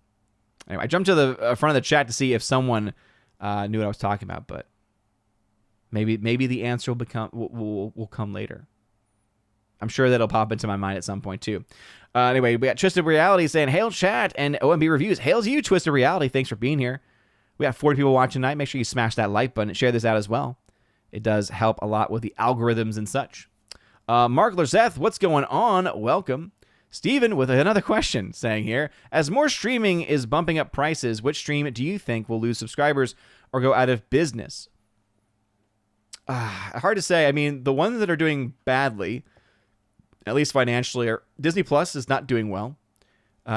anyway, I jumped to the front of the chat to see if someone knew what I was talking about, but maybe the answer will come later. I'm sure that'll pop into my mind at some point too. Anyway, we got Twisted Reality saying, hail chat and OMB Reviews. Hails you, Twisted Reality. Thanks for being here. We got 40 people watching tonight. Make sure you smash that like button and share this out as well. It does help a lot with the algorithms and such. Mark Lerseth, what's going on? Welcome. Steven with another question saying here, as more streaming is bumping up prices, which stream do you think will lose subscribers or go out of business? Hard to say. I mean, the ones that are doing badly, at least financially, are Disney Plus is not doing well.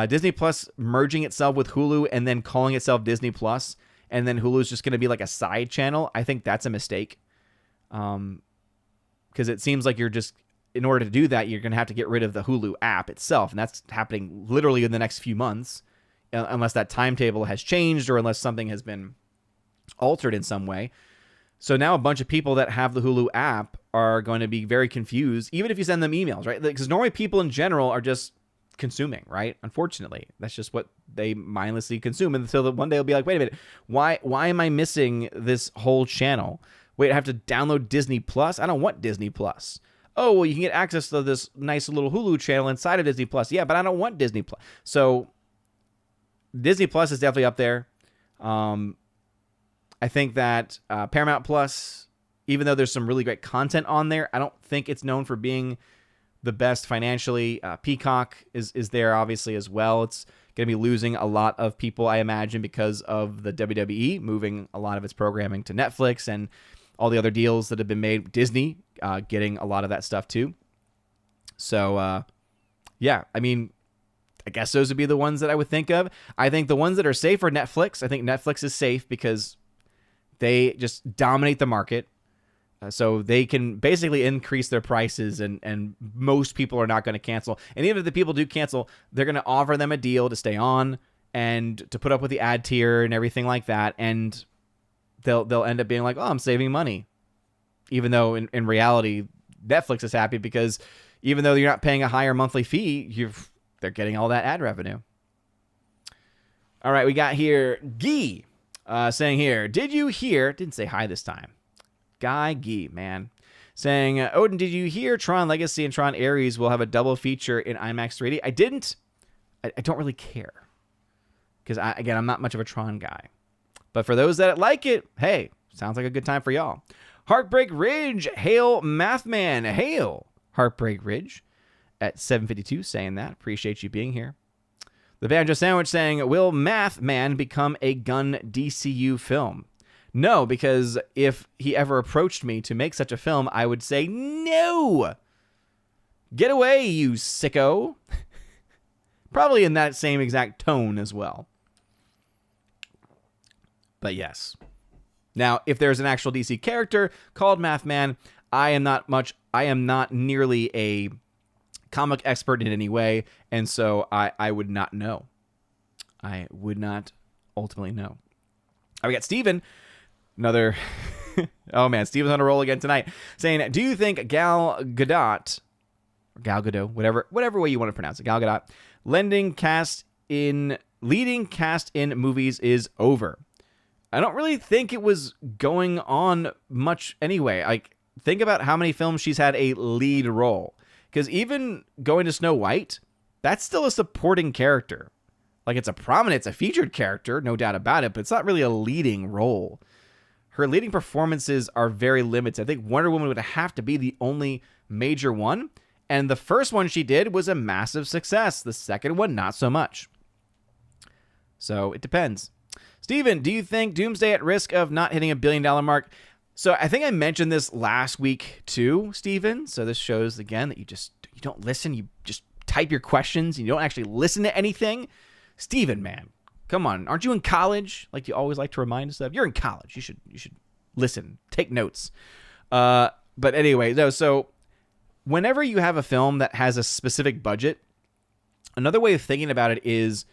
Disney Plus merging itself with Hulu and then calling itself Disney Plus, and then Hulu's just going to be like a side channel. I think that's a mistake. Because it seems like in order to do that, you're going to have to get rid of the Hulu app itself. And that's happening literally in the next few months, unless that timetable has changed or unless something has been altered in some way. So now a bunch of people that have the Hulu app are going to be very confused, even if you send them emails, right? Because normally people in general are just consuming, right? Unfortunately, that's just what they mindlessly consume until that one day they'll be like, wait a minute, why am I missing this whole channel? Wait, I have to download Disney Plus? I don't want Disney Plus. Oh, well, you can get access to this nice little Hulu channel inside of Disney Plus. Yeah, but I don't want Disney Plus. So Disney Plus is definitely up there. I think that Paramount Plus, even though there's some really great content on there, I don't think it's known for being the best financially. Peacock is there obviously as well. It's going to be losing a lot of people, I imagine, because of the WWE moving a lot of its programming to Netflix and all the other deals that have been made. Disney getting a lot of that stuff too. So, yeah, I mean, I guess those would be the ones that I would think of. I think the ones that are safe are Netflix. I think Netflix is safe because they just dominate the market. So they can basically increase their prices and most people are not going to cancel. And even if the people do cancel, they're going to offer them a deal to stay on and to put up with the ad tier and everything like that. And they'll end up being like, oh, I'm saving money. Even though in reality, Netflix is happy because even though you're not paying a higher monthly fee, they're getting all that ad revenue. All right, we got here Guy saying here, did you hear, didn't say hi this time. Guy, man, saying, Odin, did you hear Tron Legacy and Tron Ares will have a double feature in IMAX 3D? I didn't. I don't really care because, I'm not much of a Tron guy. But for those that like it, hey, sounds like a good time for y'all. Heartbreak Ridge, hail Mathman, hail Heartbreak Ridge at 752 saying that. Appreciate you being here. The Banjo Sandwich saying, will Mathman become a gun DCU film? No, because if he ever approached me to make such a film, I would say, no! Get away, you sicko! Probably in that same exact tone as well. But yes. Now, if there's an actual DC character called Mathman, I am not nearly a comic expert in any way, and so I would not know. I would not ultimately know. All right, we got Steven. Another, oh man, Steven's on a roll again tonight, saying, do you think Gal Gadot, whatever way you want to pronounce it, Gal Gadot, leading cast in movies is over? I don't really think it was going on much anyway. Like, think about how many films she's had a lead role. Because even going to Snow White, that's still a supporting character. Like, it's a featured character, no doubt about it, but it's not really a leading role. Her leading performances are very limited. I think Wonder Woman would have to be the only major one. And the first one she did was a massive success. The second one, not so much. So it depends. Steven, do you think Doomsday at risk of not hitting $1 billion mark? So I think I mentioned this last week too, Steven. So this shows again that you don't listen. You just type your questions and you don't actually listen to anything. Steven, man. Come on, aren't you in college? Like you always like to remind us of. You're in college. You should listen, take notes. But anyway, no. So whenever you have a film that has a specific budget, another way of thinking about it is,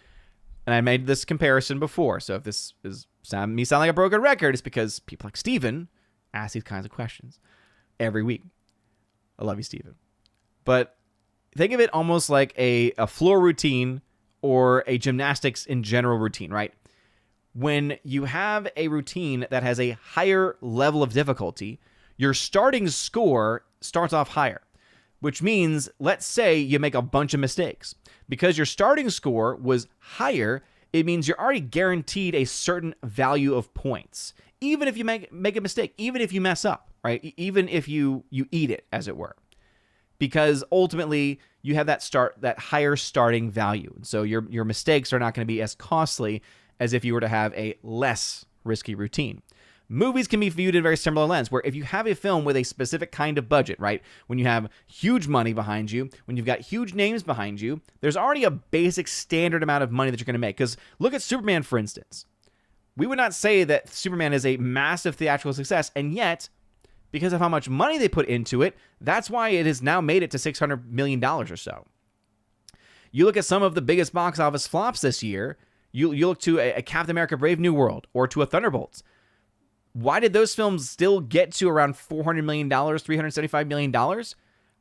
and I made this comparison before. So if this is sound like a broken record, it's because people like Steven ask these kinds of questions every week. I love you, Steven. But think of it almost like a floor routine or a gymnastics in general routine, right? When you have a routine that has a higher level of difficulty, your starting score starts off higher, which means, let's say you make a bunch of mistakes. Because your starting score was higher, it means you're already guaranteed a certain value of points. Even if you make a mistake, even if you mess up, right? Even if you eat it, as it were. Because ultimately you have that higher starting value. And so your mistakes are not going to be as costly as if you were to have a less risky routine. Movies can be viewed in a very similar lens, where if you have a film with a specific kind of budget, right? When you have huge money behind you, when you've got huge names behind you, there's already a basic standard amount of money that you're going to make. Because look at Superman, for instance. We would not say that Superman is a massive theatrical success, and yet, because of how much money they put into it, that's why it has now made it to $600 million or so. You look at some of the biggest box office flops this year, you look to a Captain America Brave New World or to a Thunderbolts. Why did those films still get to around $400 million, $375 million?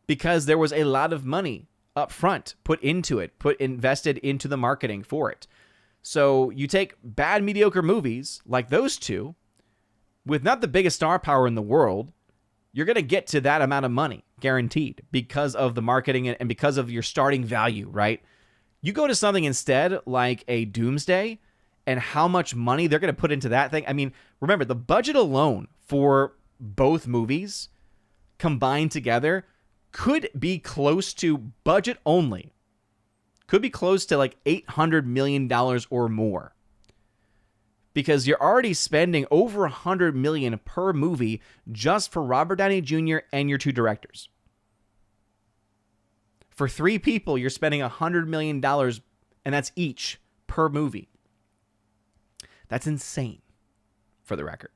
Because there was a lot of money up front, put into it, invested into the marketing for it. So you take bad, mediocre movies like those two with not the biggest star power in the world, you're going to get to that amount of money guaranteed because of the marketing and because of your starting value, right? You go to something instead like a Doomsday and how much money they're going to put into that thing. I mean, remember, the budget alone for both movies combined together could be close to budget only. Could be close to like $800 million or more. Because you're already spending over $100 million per movie just for Robert Downey Jr. and your two directors. For 3 people, you're spending $100 million, and that's each per movie. That's insane, for the record.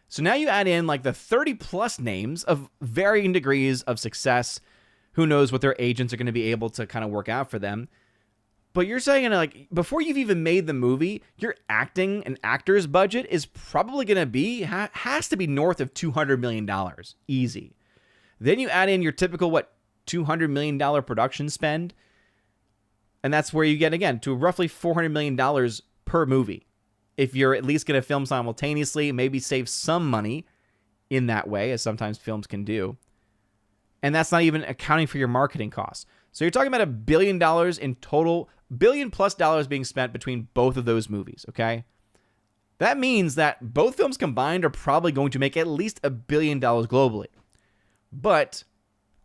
So now you add in like the 30 plus names of varying degrees of success. Who knows what their agents are going to be able to kind of work out for them. But you're saying, like, before you've even made the movie, your acting and actor's budget is probably going to be, has to be north of $200 million. Easy. Then you add in your typical, $200 million production spend. And that's where you get, again, to roughly $400 million per movie. If you're at least going to film simultaneously, maybe save some money in that way, as sometimes films can do. And that's not even accounting for your marketing costs. So you're talking about $1 billion in total, $1 billion plus being spent between both of those movies, okay? That means that both films combined are probably going to make at least $1 billion globally. But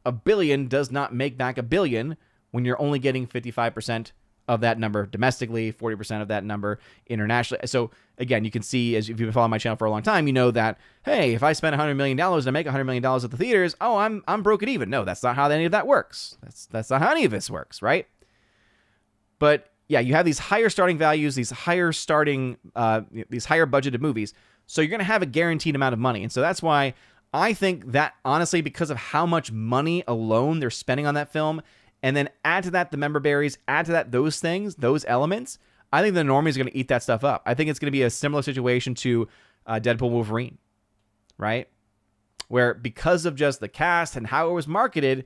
$1 billion does not make back $1 billion when you're only getting 55% of that number domestically, 40% of that number internationally. So again, you can see, as if you've been following my channel for a long time, you know that, hey, if I spend $100 million and I make $100 million at the theaters, oh, I'm broken even. No, that's not how any of that works. That's not how any of this works, right? But yeah, you have these higher starting values, these higher budgeted movies. So you're going to have a guaranteed amount of money. And so that's why I think that, honestly, because of how much money alone they're spending on that film, and then add to that the member berries, add to that those things, those elements, I think the normies are going to eat that stuff up. I think it's going to be a similar situation to Deadpool Wolverine, right? Where because of just the cast and how it was marketed, $1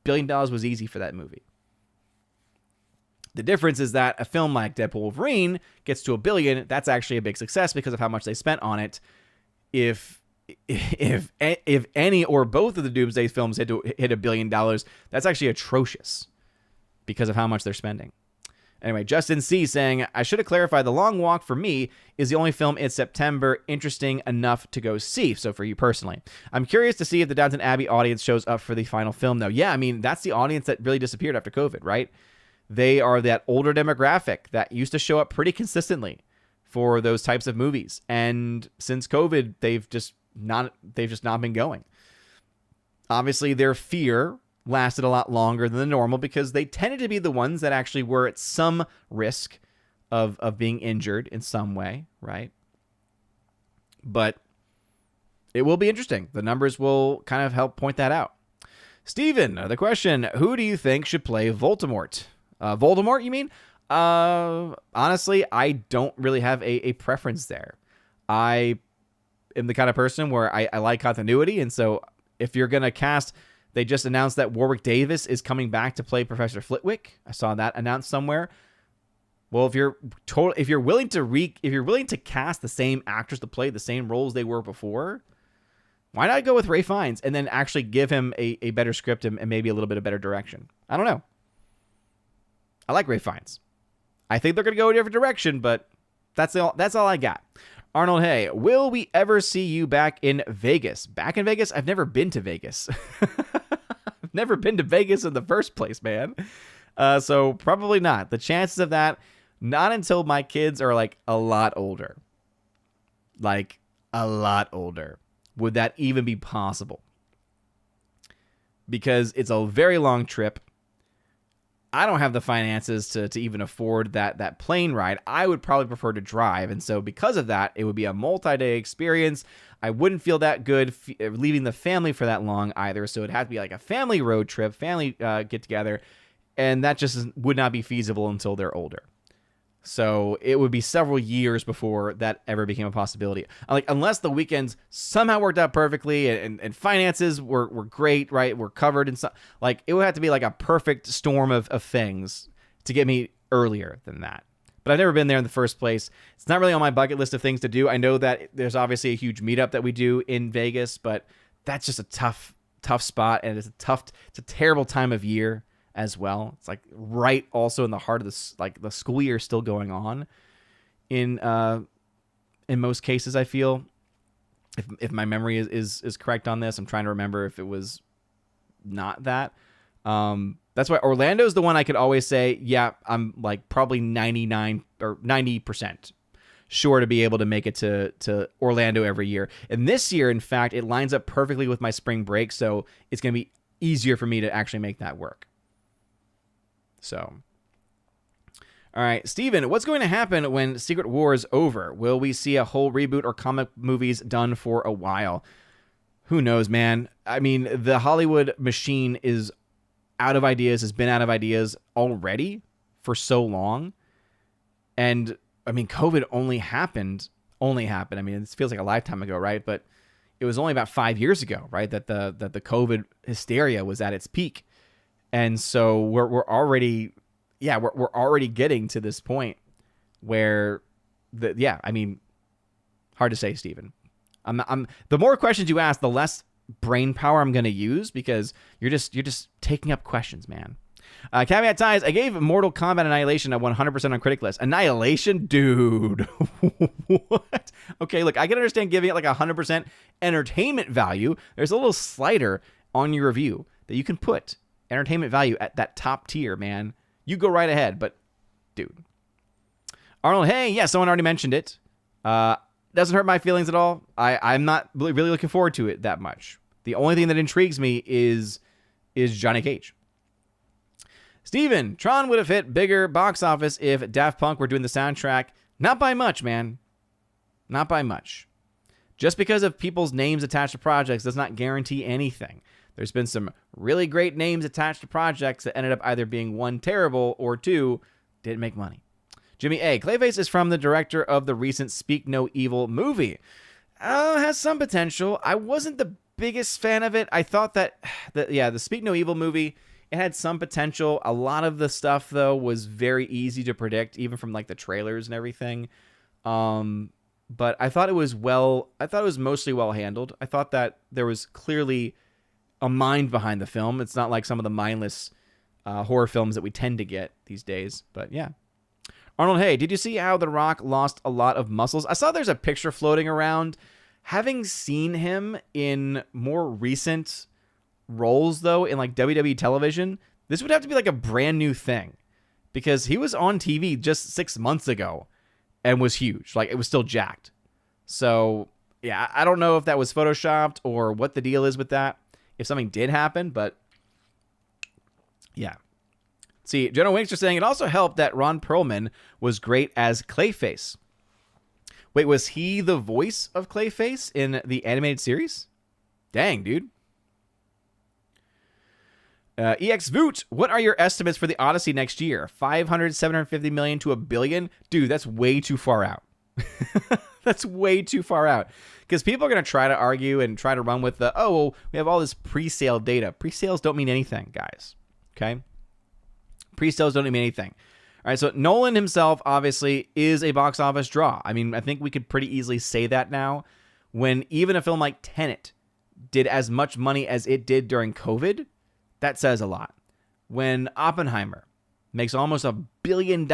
billion was easy for that movie. The difference is that a film like Deadpool Wolverine gets to $1 billion, that's actually a big success because of how much they spent on it. If any or both of the Doomsday films hit $1 billion, that's actually atrocious because of how much they're spending. Anyway, Justin C. saying, I should have clarified, The Long Walk for me is the only film in September interesting enough to go see. So for you personally, I'm curious to see if the Downton Abbey audience shows up for the final film though. Yeah, I mean, that's the audience that really disappeared after COVID, right? They are that older demographic that used to show up pretty consistently for those types of movies. And since COVID, they've just not been going. Obviously, their fear lasted a lot longer than the normal because they tended to be the ones that actually were at some risk of being injured in some way, right? But it will be interesting. The numbers will kind of help point that out. Steven, the question, who do you think should play Voldemort? Voldemort, you mean? Honestly, I don't really have a preference there. I am the kind of person where I like continuity, and so if you're going to cast, they just announced that Warwick Davis is coming back to play Professor Flitwick. I saw that announced somewhere. Well, if you're willing to cast the same actors to play the same roles they were before, why not go with Ralph Fiennes and then actually give him a better script and maybe a little bit of better direction? I don't know. I like Ralph Fiennes. I think they're going to go a different direction, but that's all I got. Arnold, hey, will we ever see you back in Vegas? Back in Vegas? I've never been to Vegas. I've never been to Vegas in the first place, man. So probably not. The chances of that, not until my kids are like a lot older. Like a lot older. Would that even be possible? Because it's a very long trip. I don't have the finances to even afford that plane ride. I would probably prefer to drive. And so because of that, it would be a multi-day experience. I wouldn't feel that good leaving the family for that long either. So it'd have to be like a family road trip, family get together. And that just would not be feasible until they're older. So it would be several years before that ever became a possibility. Like, unless the weekends somehow worked out perfectly and finances were great, right? We're covered and stuff. Like, it would have to be like a perfect storm of things to get me earlier than that. But I've never been there in the first place. It's not really on my bucket list of things to do. I know that there's obviously a huge meetup that we do in Vegas, but that's just a tough spot, and it's a terrible time of year as well. It's like right also in the heart of this, like the school year is still going on in most cases. I feel, if my memory is correct on this, I'm trying to remember if it was not that. That's why Orlando's the one I could always say, yeah, I'm like probably 99 or 90% sure to be able to make it to Orlando every year. And this year, in fact, it lines up perfectly with my spring break, so it's going to be easier for me to actually make that work. So, all right, Steven, what's going to happen when Secret War is over? Will we see a whole reboot or comic movies done for a while? Who knows, man? I mean, the Hollywood machine is out of ideas, has been out of ideas already for so long. And I mean, COVID only happened. I mean, it feels like a lifetime ago, right? But it was only about 5 years ago, right? That the COVID hysteria was at its peak. And so we're already getting to this point where I mean, hard to say, Steven. I'm the more questions you ask, the less brain power I'm going to use, because you're just taking up questions, man. Caveat ties, I gave Mortal Kombat Annihilation a 100% on critic list. Annihilation? Dude. What? Okay, look, I can understand giving it like 100% entertainment value. There's a little slider on your review that you can put entertainment value at that top tier, man. You go right ahead, but dude. Arnold, hey, yeah, someone already mentioned it. Doesn't hurt my feelings at all. I'm not really looking forward to it that much. The only thing that intrigues me is Johnny Cage. Steven, Tron would have hit bigger box office if Daft Punk were doing the soundtrack. Not by much, man. Not by much. Just because of people's names attached to projects does not guarantee anything. There's been some really great names attached to projects that ended up either being one, terrible, or two, didn't make money. Jimmy A. Clayface is from the director of the recent Speak No Evil movie. Has some potential. I wasn't the biggest fan of it. I thought that the Speak No Evil movie, it had some potential. A lot of the stuff, though, was very easy to predict, even from like the trailers and everything. But I thought it was mostly well handled. I thought that there was clearly a mind behind the film. It's not like some of the mindless horror films that we tend to get these days. But yeah. Arnold, hey, did you see how The Rock lost a lot of muscles? I saw there's a picture floating around. Having seen him in more recent roles, though, in like WWE television, this would have to be like a brand new thing, because he was on TV just 6 months ago and was huge. Like, it was still jacked. So yeah, I don't know if that was photoshopped or what the deal is with that, if something did happen, but yeah. See, General Winks are saying it also helped that Ron Perlman was great as Clayface. Wait, was he the voice of Clayface in the animated series? Dang, dude. EX Voot, what are your estimates for the Odyssey next year? 500, 750 million to $1 billion? Dude, that's way too far out. That's way too far out. Because people are going to try to argue and try to run with well, we have all this pre-sale data. Pre-sales don't mean anything, guys. Okay? Pre-sales don't mean anything. All right, so Nolan himself, obviously, is a box office draw. I mean, I think we could pretty easily say that now. When even a film like Tenet did as much money as it did during COVID, that says a lot. When Oppenheimer makes almost $1 billion,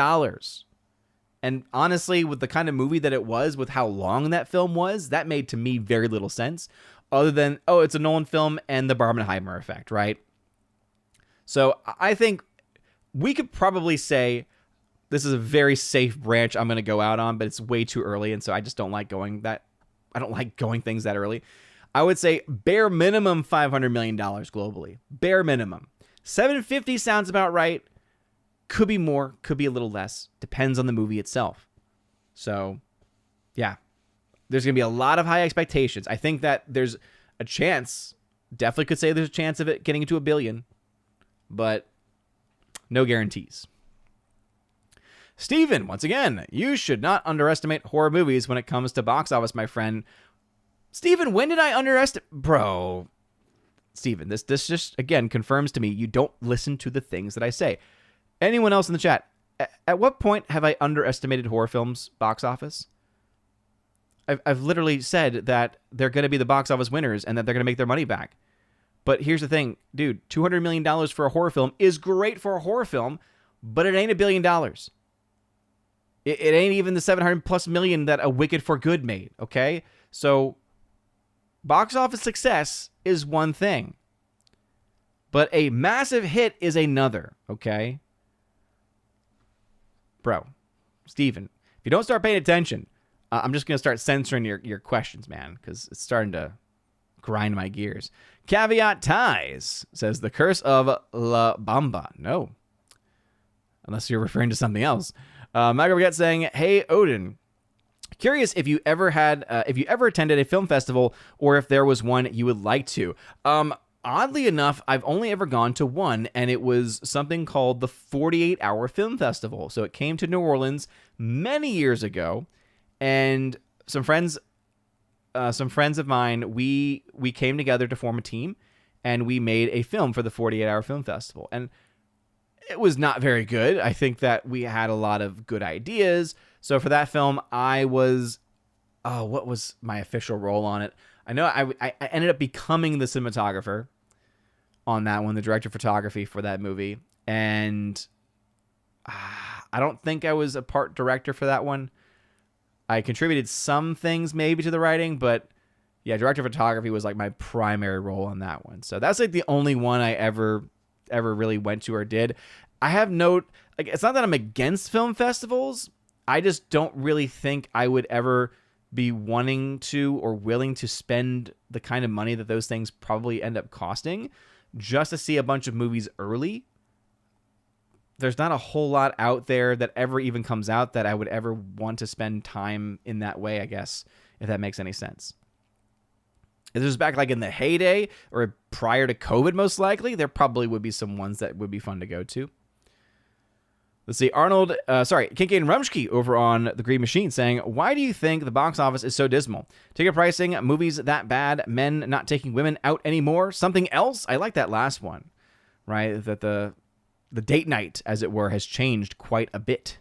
and honestly, with the kind of movie that it was, with how long that film was, that made to me very little sense, other than, it's a Nolan film and the Barbenheimer effect, right? So I think we could probably say this is a very safe branch I'm going to go out on, but it's way too early, and so I just don't like going things that early. I would say bare minimum $500 million globally. Bare minimum. 750 sounds about right. Could be more, could be a little less. Depends on the movie itself. So, yeah. There's going to be a lot of high expectations. I think that there's a chance, definitely could say there's a chance of it getting into $1 billion, but no guarantees. Steven, once again, you should not underestimate horror movies when it comes to box office, my friend. Steven, when did I underestimate? Bro, Steven, this just, again, confirms to me you don't listen to the things that I say. Anyone else in the chat, at what point have I underestimated horror films' box office? I've literally said that they're going to be the box office winners and that they're going to make their money back. But here's the thing, dude, $200 million for a horror film is great for a horror film, but it ain't $1 billion. It ain't even the 700+ million that A Wicked for Good made, okay? So box office success is one thing, but a massive hit is another, okay? Bro, Steven, if you don't start paying attention, I'm just going to start censoring your questions, man, because it's starting to grind my gears. Caveat Ties says, The Curse of La Bamba. No. Unless you're referring to something else. Michael Baguette saying, Hey, Odin. Curious if you ever attended a film festival or if there was one you would like to. Oddly enough, I've only ever gone to one, and it was something called the 48-Hour Film Festival. So it came to New Orleans many years ago. And some friends of mine, we came together to form a team, and we made a film for the 48-Hour Film Festival. And it was not very good. I think that we had a lot of good ideas. So for that film, I was, what was my official role on it? I know I ended up becoming the cinematographer on that one, the director of photography for that movie. And I don't think I was a part director for that one. I contributed some things maybe to the writing, but yeah, director of photography was like my primary role on that one. So that's like the only one I ever really went to or did. I have note, like, it's not that I'm against film festivals. I just don't really think I would ever be wanting to or willing to spend the kind of money that those things probably end up costing just to see a bunch of movies early. There's not a whole lot out there that ever even comes out that I would ever want to spend time in that way, I guess, if that makes any sense. If this was back like in the heyday or prior to COVID, most likely, there probably would be some ones that would be fun to go to. Let's see, Kincaid Rumsky over on The Green Machine saying, why do you think the box office is so dismal? Ticket pricing, movies that bad, men not taking women out anymore, something else? I like that last one, right? That the date night, as it were, has changed quite a bit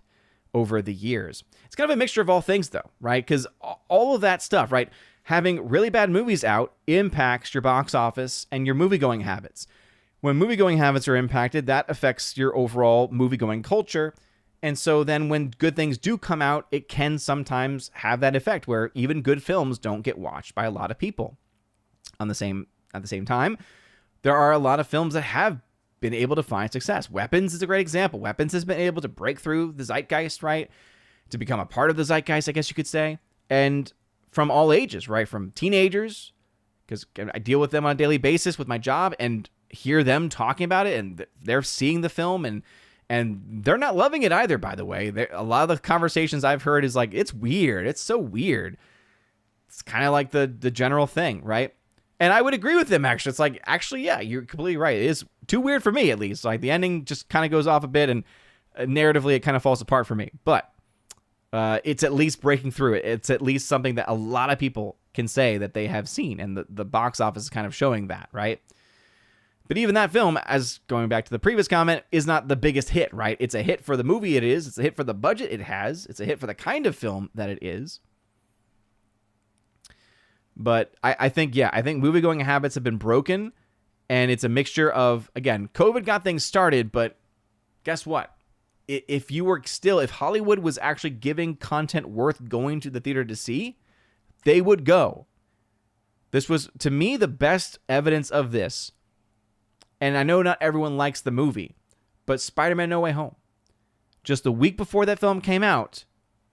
over the years. It's kind of a mixture of all things, though, right? Because all of that stuff, right? Having really bad movies out impacts your box office and your movie-going habits. When movie-going habits are impacted, that affects your overall movie-going culture. And so then when good things do come out, it can sometimes have that effect where even good films don't get watched by a lot of people. At the same time, there are a lot of films that have been able to find success. Weapons is a great example. Weapons has been able to break through the zeitgeist, right? To become a part of the zeitgeist, I guess you could say. And from all ages, right? From teenagers, because I deal with them on a daily basis with my job and hear them talking about it, and they're seeing the film, and they're not loving it either, by the way. A lot of the conversations I've heard is like, it's weird. It's so weird. It's kind of like the general thing, right? And I would agree with them, actually. It's like, actually, yeah, you're completely right. It is too weird for me, at least. Like, the ending just kind of goes off a bit, and narratively, it kind of falls apart for me. But it's at least breaking through it. It's at least something that a lot of people can say that they have seen, and the box office is kind of showing that, right? But even that film, as going back to the previous comment, is not the biggest hit, right? It's a hit for the movie it is. It's a hit for the budget it has. It's a hit for the kind of film that it is. But I think movie-going habits have been broken, and it's a mixture of, again, COVID got things started, but guess what? If Hollywood was actually giving content worth going to the theater to see, they would go. This was, to me, the best evidence of this. And I know not everyone likes the movie, but Spider-Man No Way Home. Just the week before that film came out,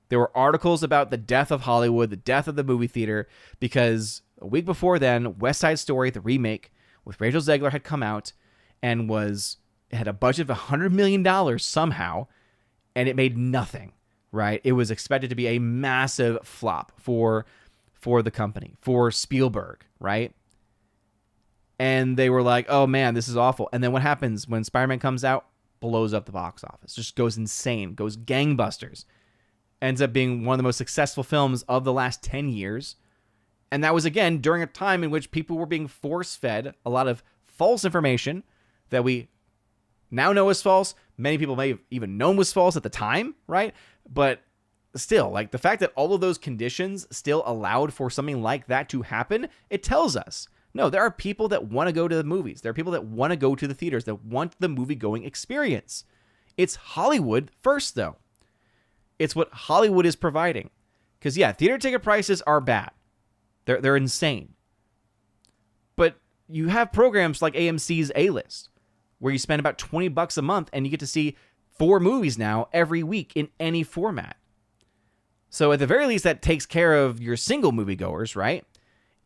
there were articles about the death of Hollywood, the death of the movie theater, because a week before then, West Side Story, the remake with Rachel Zegler, had come out and it had a budget of $100 million somehow, and it made nothing, right? It was expected to be a massive flop for the company, for Spielberg, right? And they were like, oh man, this is awful. And then what happens when Spider-Man comes out? blows up the box office, just goes insane, goes gangbusters, ends up being one of the most successful films of the last 10 years. And that was, again, during a time in which people were being force-fed a lot of false information that we now know is false. Many people may have even known was false at the time, right? But still, like, the fact that all of those conditions still allowed for something like that to happen, it tells us, no, there are people that want to go to the movies. There are people that want to go to the theaters, that want the movie-going experience. It's Hollywood first, though. It's what Hollywood is providing. Because, yeah, theater ticket prices are bad. They're insane. But you have programs like AMC's A-List, where you spend about $20 a month and you get to see 4 movies now every week in any format. So at the very least, that takes care of your single moviegoers, right?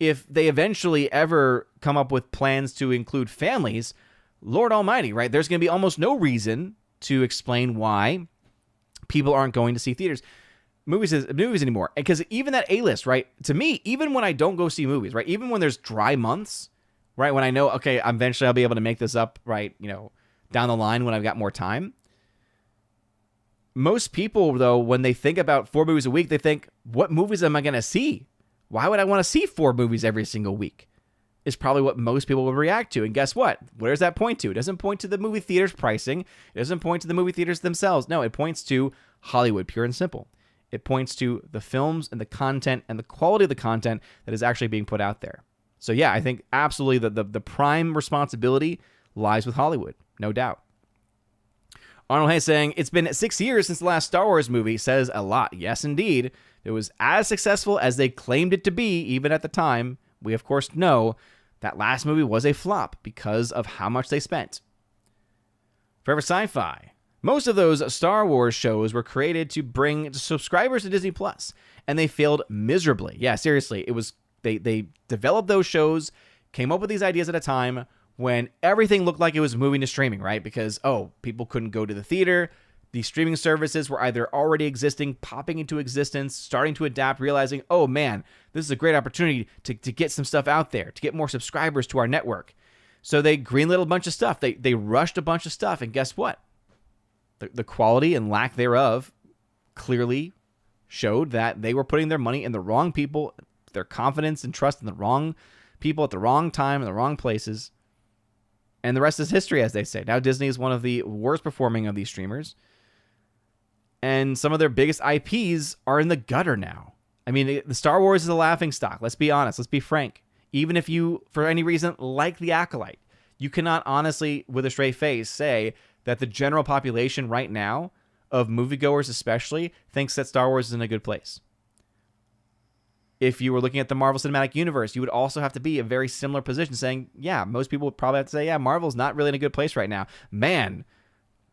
If they eventually ever come up with plans to include families, Lord Almighty, right? There's going to be almost no reason to explain why people aren't going to see movies anymore. Because even that A-List, right? To me, even when I don't go see movies, right? Even when there's dry months, right? When I know, okay, eventually I'll be able to make this up, right? You know, down the line when I've got more time. Most people, though, when they think about 4 movies a week, they think, what movies am I going to see? Why would I want to see 4 movies every single week? Is probably what most people would react to. And guess what? Where does that point to? It doesn't point to the movie theater's pricing. It doesn't point to the movie theaters themselves. No, it points to Hollywood, pure and simple. It points to the films and the content and the quality of the content that is actually being put out there. So yeah, I think absolutely the prime responsibility lies with Hollywood, no doubt. Arnold Hayes saying, it's been 6 years since the last Star Wars movie says a lot. Yes, indeed. It was as successful as they claimed it to be, even at the time. We, of course, know that last movie was a flop because of how much they spent. Forever Sci-Fi. Most of those Star Wars shows were created to bring subscribers to Disney Plus, and they failed miserably. Yeah, seriously, it was they developed those shows, came up with these ideas at a time when everything looked like it was moving to streaming, right? Because, people couldn't go to the theater. These streaming services were either already existing, popping into existence, starting to adapt, realizing, oh man, this is a great opportunity to get some stuff out there, to get more subscribers to our network. So they greenlit a bunch of stuff. They rushed a bunch of stuff, and guess what? The quality and lack thereof clearly showed that they were putting their money in the wrong people, their confidence and trust in the wrong people at the wrong time in the wrong places. And the rest is history, as they say. Now Disney is one of the worst performing of these streamers. And some of their biggest IPs are in the gutter now. I mean, the Star Wars is a laughingstock. Let's be honest. Let's be frank. Even if you, for any reason, like The Acolyte, you cannot honestly, with a straight face, say that the general population right now, of moviegoers especially, thinks that Star Wars is in a good place. If you were looking at the Marvel Cinematic Universe, you would also have to be a very similar position, saying, yeah, most people would probably have to say, yeah, Marvel's not really in a good place right now. Man,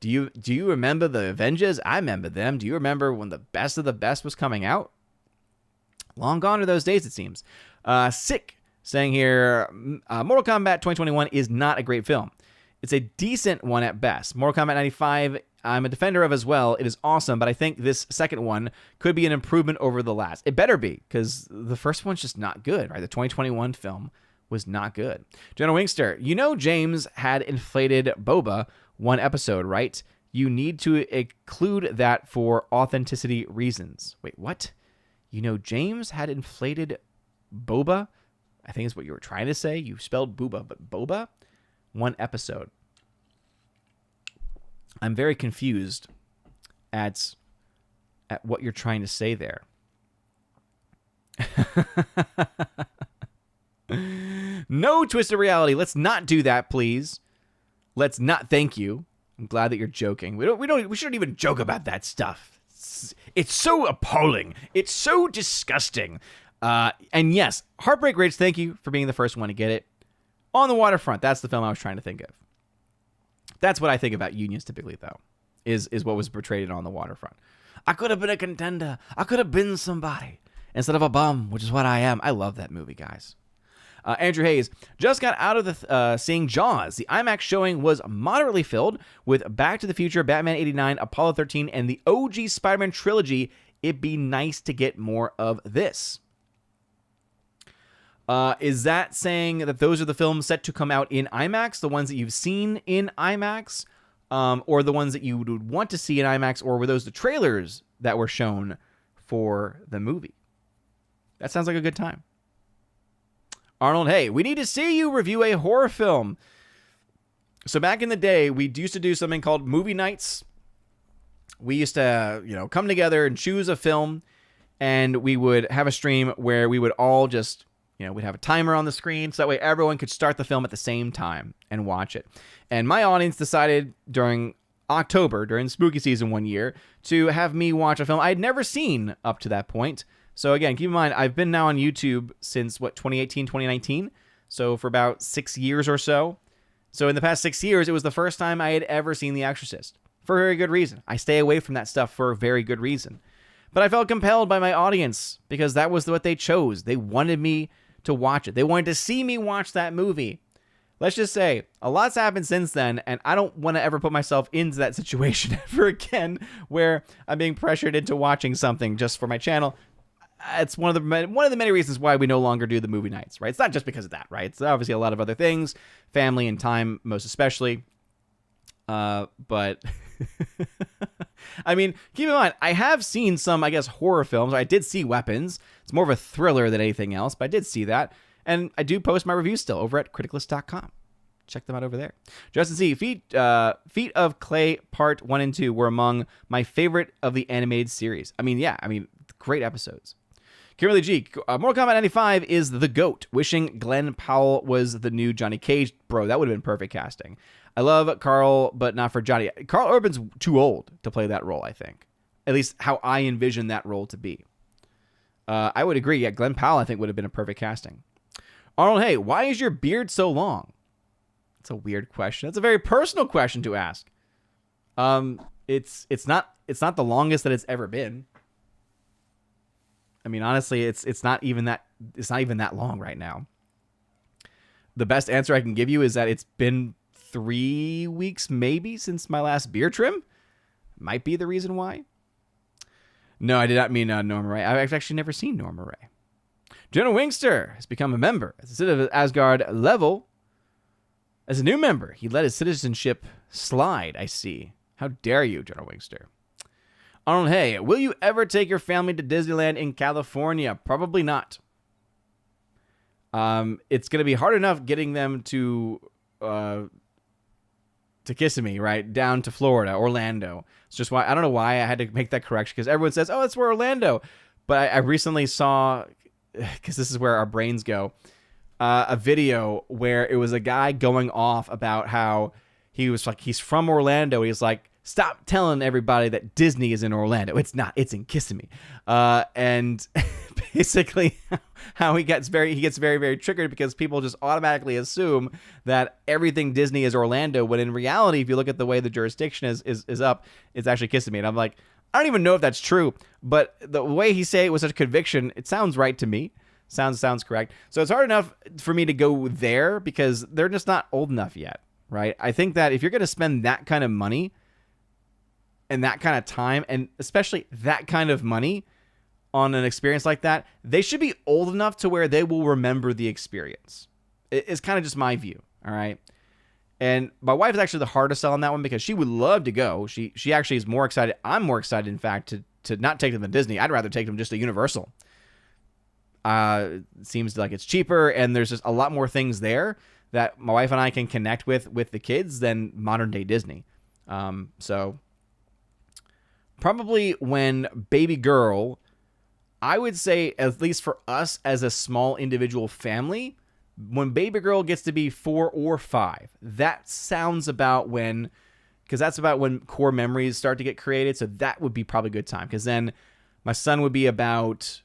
do you remember the Avengers? I remember them. Do you remember when the best of the best was coming out? Long gone are those days, it seems. Sick, saying here, Mortal Kombat 2021 is not a great film. It's a decent one at best. Mortal Kombat 95, I'm a defender of as well. It is awesome, but I think this second one could be an improvement over the last. It better be, because the first one's just not good, right? The 2021 film was not good. General Wingster, James had inflated Boba one episode, right? You need to include that for authenticity reasons. Wait, what? James had inflated Boba? I think is what you were trying to say. You spelled booba, but Boba? One episode. I'm very confused at what you're trying to say there. No Twisted Reality. Let's not do that, please. Let's not. Thank you. I'm glad that you're joking. We shouldn't even joke about that stuff. It's so appalling. It's so disgusting. And yes, Heartbreak Ridge, thank you for being the first one to get it. On the Waterfront, that's the film I was trying to think of. That's what I think about unions typically, though, is what was portrayed in On the Waterfront. I could have been a contender. I could have been somebody instead of a bum, which is what I am. I love that movie, guys. Andrew Hayes just got out of seeing Jaws. The IMAX showing was moderately filled with Back to the Future, Batman 89, Apollo 13, and the OG Spider-Man trilogy. It'd be nice to get more of this. Is that saying that those are the films set to come out in IMAX, the ones that you've seen in IMAX? or the ones that you would want to see in IMAX, or were those the trailers that were shown for the movie? That sounds like a good time. Arnold, hey, we need to see you review a horror film. So back in the day, we used to do something called movie nights. We used to, come together and choose a film, and we would have a stream where we would all just, we'd have a timer on the screen, so that way everyone could start the film at the same time and watch it. And my audience decided during October, during spooky season one year, to have me watch a film I had never seen up to that point. So again, keep in mind, I've been now on YouTube since, 2018, 2019? So for about 6 years or so. So in the past 6 years, it was the first time I had ever seen The Exorcist. For a very good reason. I stay away from that stuff for a very good reason. But I felt compelled by my audience because that was what they chose. They wanted me to watch it. They wanted to see me watch that movie. Let's just say, a lot's happened since then, and I don't want to ever put myself into that situation ever again where I'm being pressured into watching something just for my channel. It's one of the many reasons why we no longer do the movie nights, right? It's not just because of that, right? It's obviously a lot of other things, family and time most especially. But I mean, keep in mind, I have seen some, horror films. I did see Weapons. It's more of a thriller than anything else, but I did see that. And I do post my reviews still over at criticalist.com. Check them out over there. Justin C. Feet of Clay Part 1 and 2 were among my favorite of the animated series. Great episodes. Kimberly G. Mortal Kombat 95 is the GOAT. Wishing Glenn Powell was the new Johnny Cage. Bro, that would have been perfect casting. I love Carl, but not for Johnny. Carl Urban's too old to play that role, I think. At least how I envision that role to be. I would agree. Yeah, Glenn Powell, I think, would have been a perfect casting. Arnold, hey, why is your beard so long? It's a weird question. That's a very personal question to ask. It's not the longest that it's ever been. I mean, honestly, it's not even that long right now. The best answer I can give you is that it's been 3 weeks maybe since my last beard trim. Might be the reason why. No, I did not mean Norma Ray. I've actually never seen Norma Ray. Jonah Wingster has become a member at the City of Asgard level. As a new member, he let his citizenship slide, I see. How dare you, Jonah Wingster. Arnold, hey, will you ever take your family to Disneyland in California? Probably not. It's going to be hard enough getting them to Kissimmee, right? Down to Florida, Orlando. It's just why I don't know why I had to make that correction, because everyone says, oh, it's where Orlando. But I recently saw, because this is where our brains go, a video where it was a guy going off about how he was like, he's from Orlando. He's like, stop telling everybody that Disney is in Orlando. It's not. It's in Kissimmee. And basically how he gets very, very triggered because people just automatically assume that everything Disney is Orlando, when in reality, if you look at the way the jurisdiction is up, it's actually Kissimmee. And I'm like, I don't even know if that's true, but the way he say it with such conviction, it sounds right to me. Sounds correct. So it's hard enough for me to go there because they're just not old enough yet, right? I think that if you're going to spend that kind of money and that kind of time, and especially that kind of money on an experience like that, they should be old enough to where they will remember the experience. It's kind of just my view, all right? And my wife is actually the hardest sell on that one because she would love to go. She actually is more excited. I'm more excited, in fact, to not take them to Disney. I'd rather take them just to Universal. It seems like it's cheaper, and there's just a lot more things there that my wife and I can connect with the kids than modern day Disney. So probably when baby girl, I would say, at least for us as a small individual family, when baby girl gets to be 4 or 5, that sounds about when, because that's about when core memories start to get created. So that would be probably a good time, because then my son would be about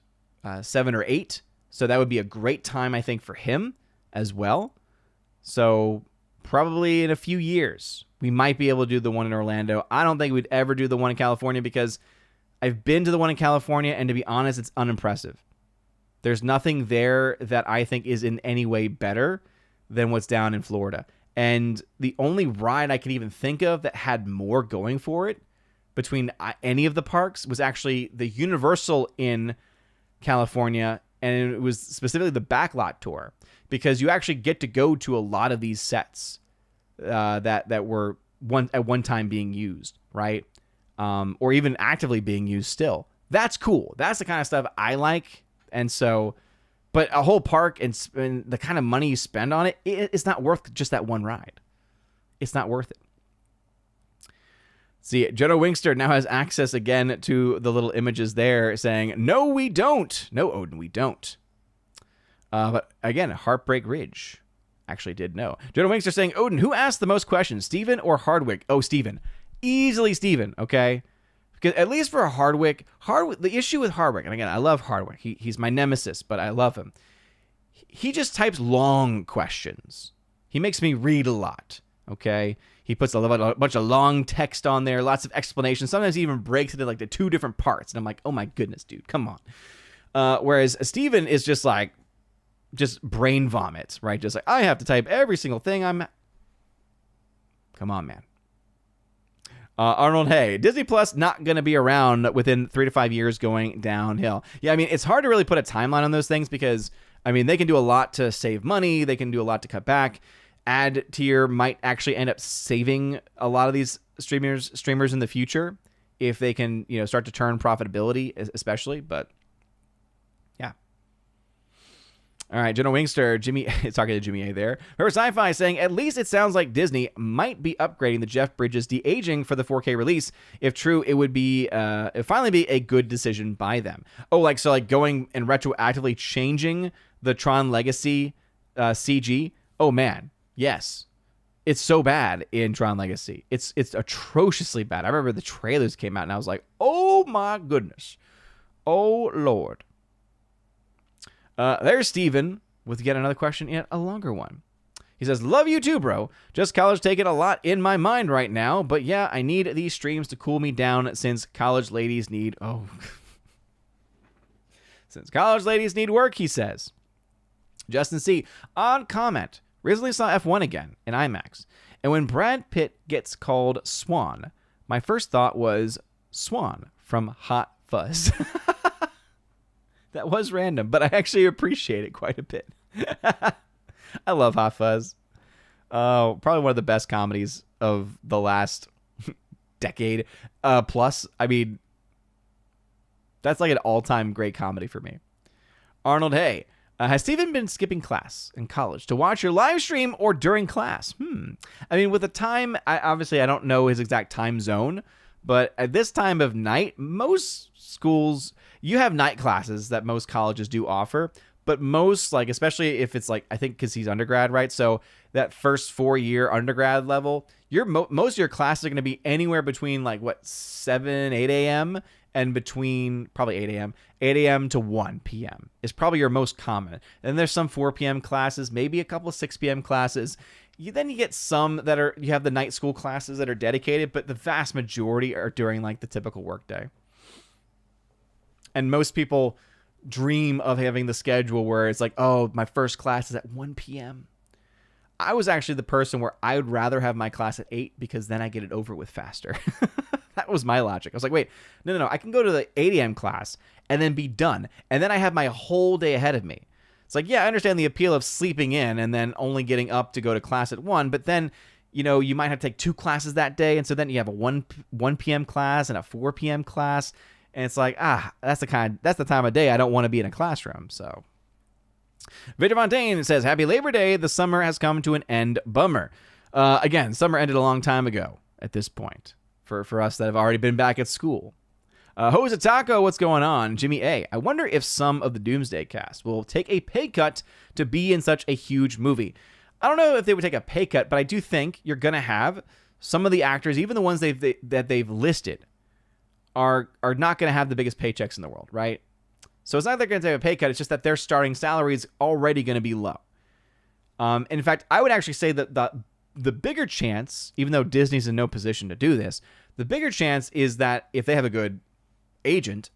7 or 8. So that would be a great time, I think, for him as well. So probably in a few years, we might be able to do the one in Orlando. I don't think we'd ever do the one in California because I've been to the one in California, and to be honest, it's unimpressive. There's nothing there that I think is in any way better than what's down in Florida. And the only ride I can even think of that had more going for it between any of the parks was actually the Universal in California, and it was specifically the Backlot Tour, because you actually get to go to a lot of these sets that were at one time being used, right? Or even actively being used still. That's cool. That's the kind of stuff I like. And so, but a whole park and the kind of money you spend on it, it's not worth just that one ride. It's not worth it. See, Jono Wingster now has access again to the little images there saying, no, we don't. No, Odin, we don't. But again, Heartbreak Ridge actually did know. Jono Wingster saying, Odin, who asked the most questions, Steven or Hardwick? Oh, Steven. Easily Steven, okay? Because at least for Hardwick, the issue with Hardwick, and again, I love Hardwick. He's my nemesis, but I love him. He just types long questions. He makes me read a lot, okay? He puts a bunch of long text on there, lots of explanations. Sometimes he even breaks it into like the two different parts. And I'm like, oh my goodness, dude, come on. Whereas Steven is just like, just brain vomit, right? Just like, I have to type every single thing. Come on, man. Arnold, hey, Disney Plus not going to be around within 3 to 5 years going downhill. Yeah, I mean, it's hard to really put a timeline on those things because, I mean, they can do a lot to save money. They can do a lot to cut back. Ad tier might actually end up saving a lot of these streamers in the future if they can, start to turn profitability, especially. But yeah. All right, General Wingster, Jimmy is talking to Jimmy A there. Her Sci-Fi saying, at least it sounds like Disney might be upgrading the Jeff Bridges de-aging for the 4K release. If true, it would be finally be a good decision by them. Oh, like going and retroactively changing the Tron Legacy CG. Oh man. Yes, it's so bad in Tron Legacy. It's atrociously bad. I remember the trailers came out and I was like, oh my goodness. Oh Lord. There's Steven with yet another question, yet a longer one. He says, love you too, bro. Just college taking a lot in my mind right now. But yeah, I need these streams to cool me down since college ladies need... since college ladies need work, he says. Justin C. Odd comment. Recently saw F1 again in IMAX, and when Brad Pitt gets called Swan, my first thought was Swan from Hot Fuzz. That was random, but I actually appreciate it quite a bit. I love Hot Fuzz. Probably one of the best comedies of the last decade plus. I mean, that's like an all-time great comedy for me. Arnold, hey. Has Steven been skipping class in college to watch your live stream or during class? I mean, with the time, obviously I don't know his exact time zone, but at this time of night, most schools, you have night classes that most colleges do offer, but most, like, especially if it's like, I think because he's undergrad, right? So that first 4-year undergrad level, most of your classes are going to be anywhere between like 7, 8 a.m. and between probably 8 a.m. to 1 p.m. is probably your most common. And there's some 4 p.m. classes, maybe a couple of 6 p.m. classes. Then you get some you have the night school classes that are dedicated, but the vast majority are during like the typical workday. And most people dream of having the schedule where it's like, oh, my first class is at 1 p.m. I was actually the person where I would rather have my class at 8 because then I get it over with faster. That was my logic. I was like, wait, no. I can go to the 8 a.m. class and then be done. And then I have my whole day ahead of me. It's like, yeah, I understand the appeal of sleeping in and then only getting up to go to class at 1. But then, you might have to take 2 classes that day. And so then you have a 1 p.m. class and a 4 p.m. class. And it's like, that's the time of day I don't want to be in a classroom. So Victor Fontaine says, happy Labor Day. The summer has come to an end. Bummer. Again, summer ended a long time ago at this point for us that have already been back at school. Jose Taco, what's going on? Jimmy A. I wonder if some of the Doomsday cast will take a pay cut to be in such a huge movie. I don't know if they would take a pay cut, but I do think you're going to have some of the actors, even the ones that they've listed, are not going to have the biggest paychecks in the world, right? So it's not that they're going to take a pay cut. It's just that their starting salary is already going to be low. In fact, I would actually say that the bigger chance, even though Disney's in no position to do this, the bigger chance is that if they have a good agent,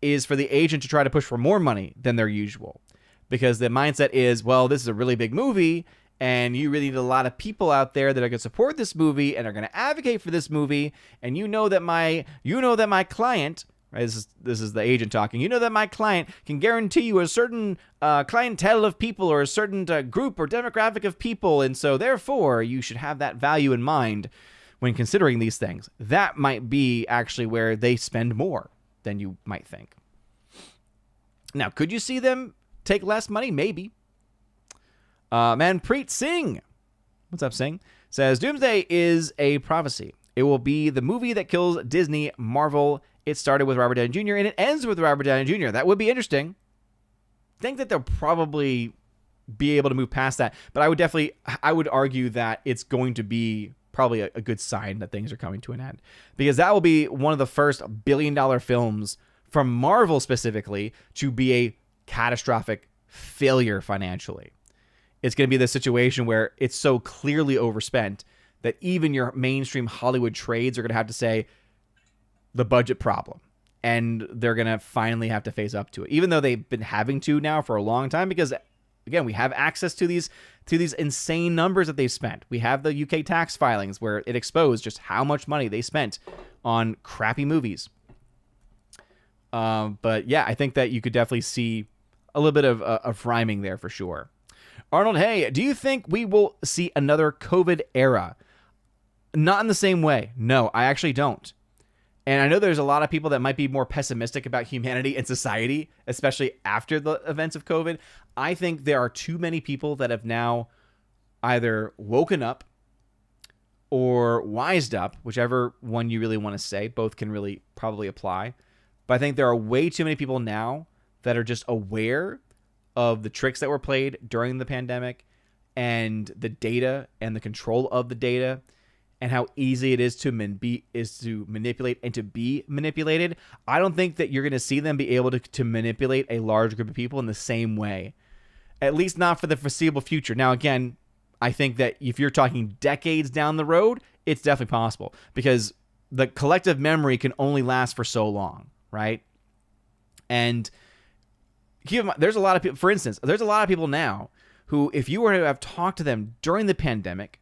is for the agent to try to push for more money than their usual. Because the mindset is, well, this is a really big movie, and you really need a lot of people out there that are going to support this movie and are going to advocate for this movie, and you know that my client Right? This is the agent talking. You know that my client can guarantee you a certain clientele of people or a certain group or demographic of people, and so therefore you should have that value in mind when considering these things. That might be actually where they spend more than you might think. Now, could you see them take less money? Maybe. Manpreet Singh, what's up, Singh? Says, Doomsday is a prophecy. It will be the movie that kills Disney, Marvel. It started with Robert Downey Jr. and it ends with Robert Downey Jr. That would be interesting. I think that they'll probably be able to move past that. But I would argue that it's going to be probably a good sign that things are coming to an end. Because that will be one of the first billion-dollar films from Marvel specifically to be a catastrophic failure financially. It's going to be the situation where it's so clearly overspent that even your mainstream Hollywood trades are going to have to say the budget problem. And they're going to finally have to face up to it, even though they've been having to now for a long time, because again, we have access to these insane numbers that they've spent. We have the UK tax filings where it exposed just how much money they spent on crappy movies. But yeah, I think that you could definitely see a little bit of rhyming there for sure. Arnold, hey, do you think we will see another COVID era? Not in the same way. No, I actually don't. And I know there's a lot of people that might be more pessimistic about humanity and society, especially after the events of COVID. I think there are too many people that have now either woken up or wised up, whichever one you really want to say. Both can really probably apply. But I think there are way too many people now that are just aware of the tricks that were played during the pandemic and the data and the control of the data and how easy it is to manipulate and to be manipulated. I don't think that you're going to see them be able to manipulate a large group of people in the same way, at least not for the foreseeable future. Now, again, I think that if you're talking decades down the road, it's definitely possible because the collective memory can only last for so long, right? And keep in mind, there's a lot of people, for instance, there's a lot of people now who, if you were to have talked to them during the pandemic,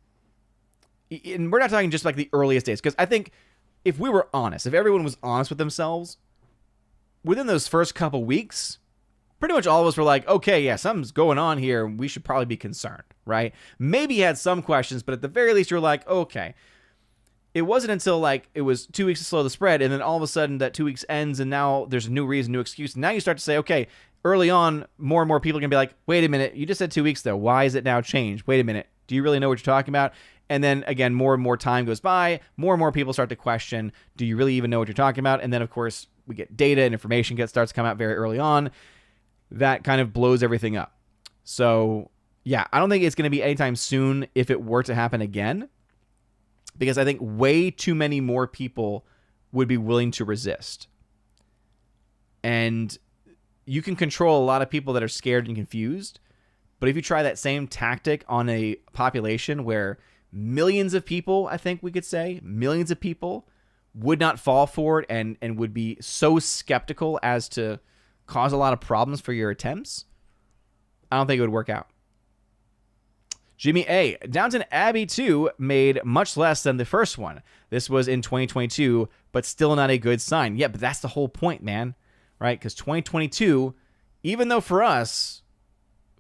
and we're not talking just like the earliest days, because I think if we were honest, if everyone was honest with themselves, within those first couple weeks, pretty much all of us were like, okay, yeah, something's going on here. We should probably be concerned, right? Maybe you had some questions, but at the very least, you're like, okay. It wasn't until like it was 2 weeks to slow the spread, and then all of a sudden that 2 weeks ends, and now there's a new reason, new excuse. And now you start to say, okay, early on, more and more people are going to be like, wait a minute, you just said 2 weeks though. Why is it now changed? Wait a minute. Do you really know what you're talking about? And then again, more and more time goes by. More and more people start to question, do you really even know what you're talking about? And then, of course, we get data and information starts to come out very early on. That kind of blows everything up. So, yeah, I don't think it's going to be anytime soon if it were to happen again, because I think way too many more people would be willing to resist. And you can control a lot of people that are scared and confused, but if you try that same tactic on a population where millions of people, I think we could say, millions of people would not fall for it and would be so skeptical as to cause a lot of problems for your attempts, I don't think it would work out. Jimmy A. Downton Abbey 2 made much less than the first one. This was in 2022, but still not a good sign. Yeah, but that's the whole point, man, right? Because 2022, even though for us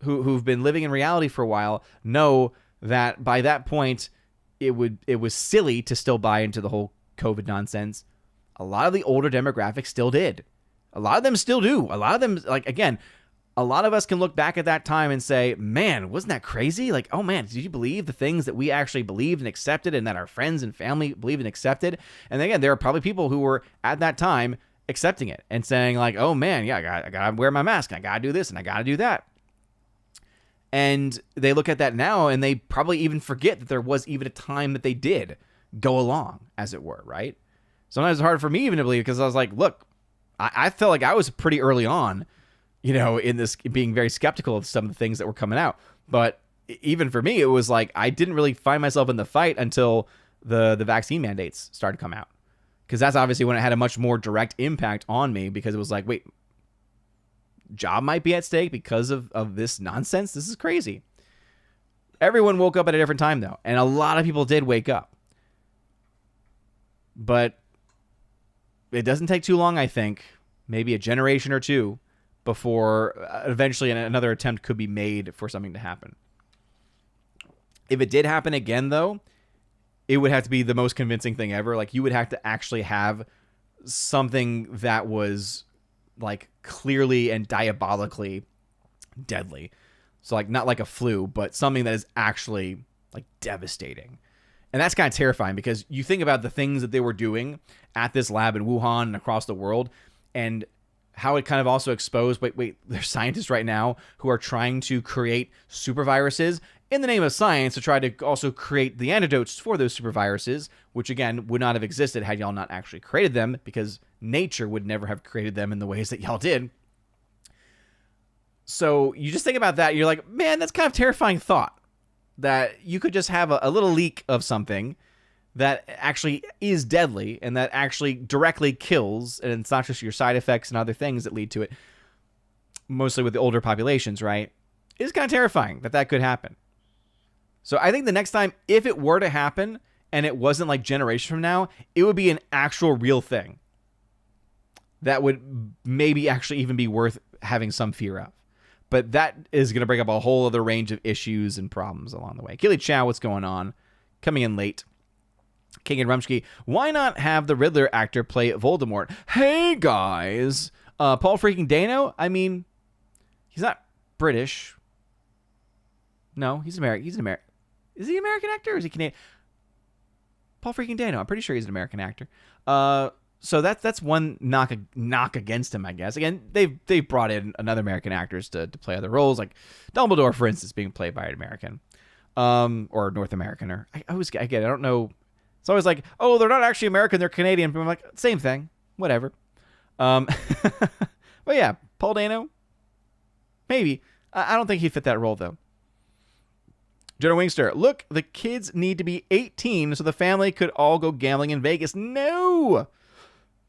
who've been living in reality for a while, know that by that point, it was silly to still buy into the whole COVID nonsense. A lot of the older demographics still did. A lot of them still do. A lot of them, like, again, a lot of us can look back at that time and say, man, wasn't that crazy? Like, oh man, did you believe the things that we actually believed and accepted and that our friends and family believed and accepted? And again, there are probably people who were at that time accepting it and saying like, oh man, yeah, I gotta wear my mask. And I gotta do this and I gotta do that. And they look at that now and they probably even forget that there was even a time that they did go along, as it were, right? Sometimes it's hard for me even to believe because I was like, look, I felt like I was pretty early on, in this being very skeptical of some of the things that were coming out. But even for me, it was like I didn't really find myself in the fight until the vaccine mandates started to come out. Because that's obviously when it had a much more direct impact on me, because it was like, wait, job might be at stake because of this nonsense. This is crazy. Everyone woke up at a different time, though. And a lot of people did wake up. But it doesn't take too long, I think, maybe a generation or two, before eventually another attempt could be made for something to happen. If it did happen again, though, it would have to be the most convincing thing ever. Like, you would have to actually have something that was, like, clearly and diabolically deadly. So, like, not like a flu, but something that is actually, like, devastating. And that's kind of terrifying, because you think about the things that they were doing at this lab in Wuhan and across the world, and how it kind of also exposed, wait, there's scientists right now who are trying to create superviruses in the name of science to try to also create the antidotes for those superviruses, which, again, would not have existed had y'all not actually created them, because nature would never have created them in the ways that y'all did. So you just think about that, you're like, man, that's kind of terrifying thought, that you could just have a little leak of something that actually is deadly and that actually directly kills, and it's not just your side effects and other things that lead to it, mostly with the older populations, right? It's kind of terrifying that could happen. So I think the next time, if it were to happen, and it wasn't like generations from now, it would be an actual real thing that would maybe actually even be worth having some fear of. But that is going to bring up a whole other range of issues and problems along the way. Keely Chow, what's going on? Coming in late. King and Rumsky, why not have the Riddler actor play Voldemort? Hey, guys. Paul freaking Dano? I mean, he's not British. No, he's American. He's an American. Is he an American actor or is he Canadian? Paul freaking Dano. I'm pretty sure he's an American actor. So that's one knock against him, I guess. Again, they've brought in another American actors to play other roles, like Dumbledore, for instance, being played by an American, or North American, or I get it. I don't know. It's always like, oh, they're not actually American, they're Canadian. But I'm like, same thing, whatever. But yeah, Paul Dano, maybe. I don't think he'd fit that role though. Jenna Wingster, look, the kids need to be 18 so the family could all go gambling in Vegas. No.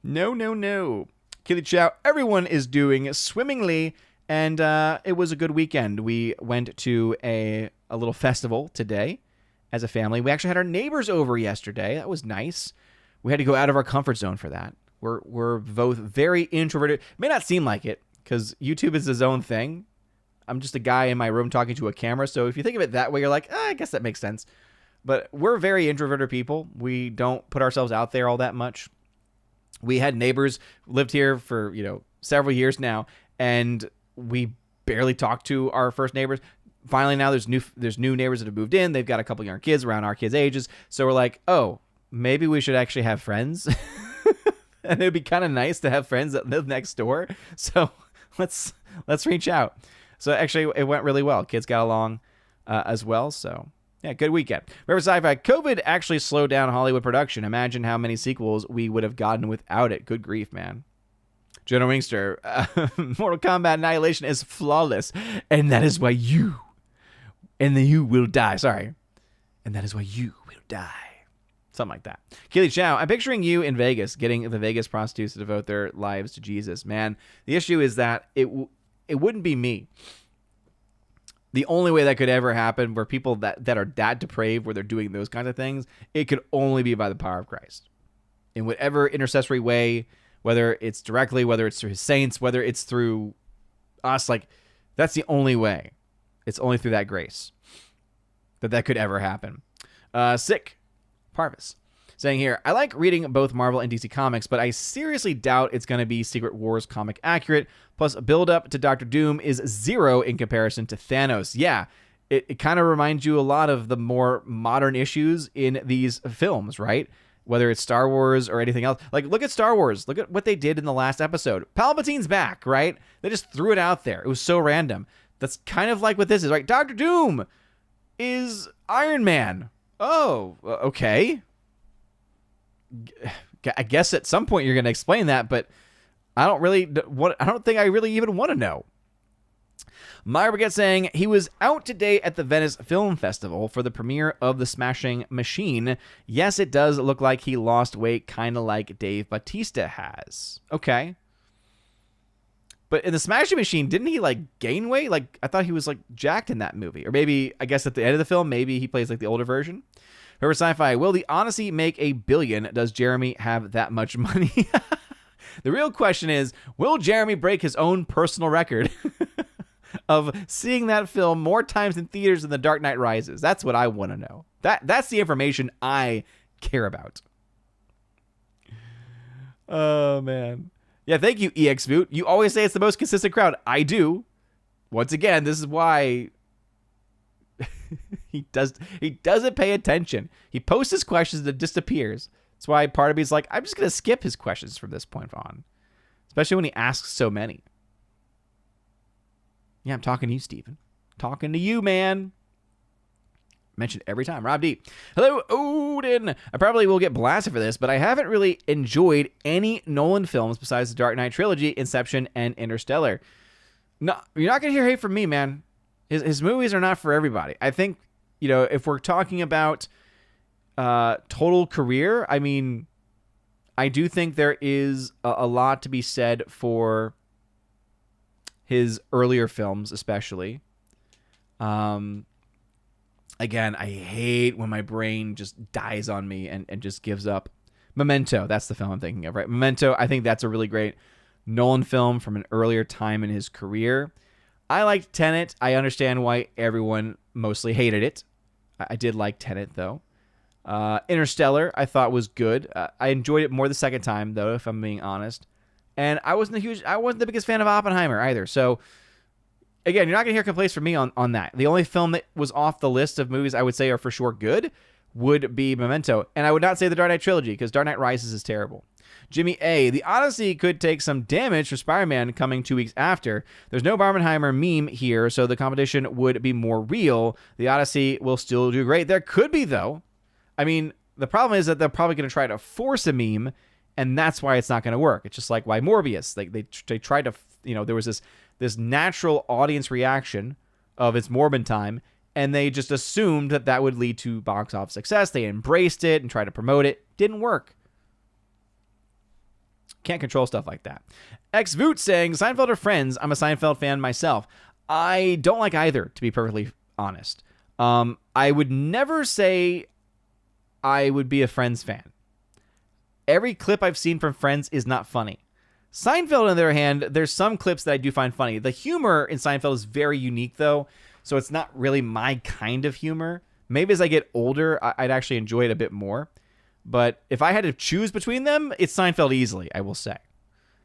Kitty Chow, everyone is doing swimmingly, and it was a good weekend. We went to a little festival today as a family. We actually had our neighbors over yesterday. That was nice. We had to go out of our comfort zone for that. We're both very introverted. It may not seem like it, because YouTube is his own thing. I'm just a guy in my room talking to a camera, so if you think of it that way, you're like, I guess that makes sense. But we're very introverted people. We don't put ourselves out there all that much. We had neighbors, lived here for, several years now, and we barely talked to our first neighbors. Finally, now there's new neighbors that have moved in. They've got a couple young kids around our kids' ages. So we're like, oh, maybe we should actually have friends. And it'd be kind of nice to have friends that live next door. So let's reach out. So actually, it went really well. Kids got along as well. So yeah, good weekend. Remember, Sci-Fi, COVID actually slowed down Hollywood production. Imagine how many sequels we would have gotten without it. Good grief, man. Jenna Wingster, Mortal Kombat Annihilation is flawless, and that is why you will die. Sorry. And that is why you will die. Something like that. Keely Chow, I'm picturing you in Vegas getting the Vegas prostitutes to devote their lives to Jesus. Man, the issue is that it wouldn't be me. The only way that could ever happen where people that are that depraved, where they're doing those kinds of things, it could only be by the power of Christ. In whatever intercessory way, whether it's directly, whether it's through his saints, whether it's through us, like, that's the only way. It's only through that grace that could ever happen. Sick Parvis saying here, I like reading both Marvel and DC comics, but I seriously doubt it's going to be Secret Wars comic accurate. Plus, build up to Doctor Doom is zero in comparison to Thanos. Yeah, it kind of reminds you a lot of the more modern issues in these films, right? Whether it's Star Wars or anything else. Like, look at Star Wars. Look at what they did in the last episode. Palpatine's back, right? They just threw it out there. It was so random. That's kind of like what this is, right? Doctor Doom is Iron Man. Oh, okay. I guess at some point you're going to explain that, but I don't think I really even want to know. Myra gets saying he was out today at the Venice Film Festival for the premiere of The Smashing Machine. Yes, it does look like he lost weight, kind of like Dave Bautista has. Okay. But in The Smashing Machine, didn't he gain weight? I thought he was jacked in that movie. Or maybe, I guess at the end of the film, maybe he plays the older version. Whoever Sci-Fi, will the Odyssey make $1 billion? Does Jeremy have that much money? The real question is, will Jeremy break his own personal record of seeing that film more times in theaters than The Dark Knight Rises? That's what I want to know. That's the information I care about. Oh, man. Yeah, thank you, EXVoot. You always say it's the most consistent crowd. I do. Once again, this is why he doesn't pay attention. He posts his questions and disappears. That's why part of me is like, I'm just going to skip his questions from this point on. Especially when he asks so many. Yeah, I'm talking to you, Steven. Talking to you, man. Mentioned every time. Rob D. Hello, Odin. I probably will get blasted for this, but I haven't really enjoyed any Nolan films besides the Dark Knight trilogy, Inception, and Interstellar. No, you're not going to hear hate from me, man. His movies are not for everybody. I think, if we're talking about total career, I mean, I do think there is a lot to be said for his earlier films, especially. Again, I hate when my brain just dies on me and just gives up. Memento, that's the film I'm thinking of, right? Memento, I think that's a really great Nolan film from an earlier time in his career. I liked Tenet. I understand why everyone mostly hated it. I did like Tenet, though. Interstellar, I thought was good. I enjoyed it more the second time, though, if I'm being honest. And I wasn't the biggest fan of Oppenheimer either. So, again, you're not going to hear complaints from me on that. The only film that was off the list of movies I would say are for sure good would be Memento. And I would not say the Dark Knight trilogy, because Dark Knight Rises is terrible. Jimmy A. The Odyssey could take some damage for Spider-Man coming 2 weeks after. There's no Barbenheimer meme here, so the competition would be more real. The Odyssey will still do great. There could be, though. I mean, the problem is that they're probably going to try to force a meme, and that's why it's not going to work. It's just like why Morbius. Like they tried to, there was this natural audience reaction of it's Morbin time, and they just assumed that would lead to box office success. They embraced it and tried to promote it. Didn't work. Can't control stuff like that. XVoot saying, Seinfeld or Friends? I'm a Seinfeld fan myself. I don't like either, to be perfectly honest. I would never say I would be a Friends fan. Every clip I've seen from Friends is not funny. Seinfeld, on the other hand, there's some clips that I do find funny. The humor in Seinfeld is very unique, though, so it's not really my kind of humor. Maybe as I get older, I'd actually enjoy it a bit more. But if I had to choose between them, it's Seinfeld easily, I will say.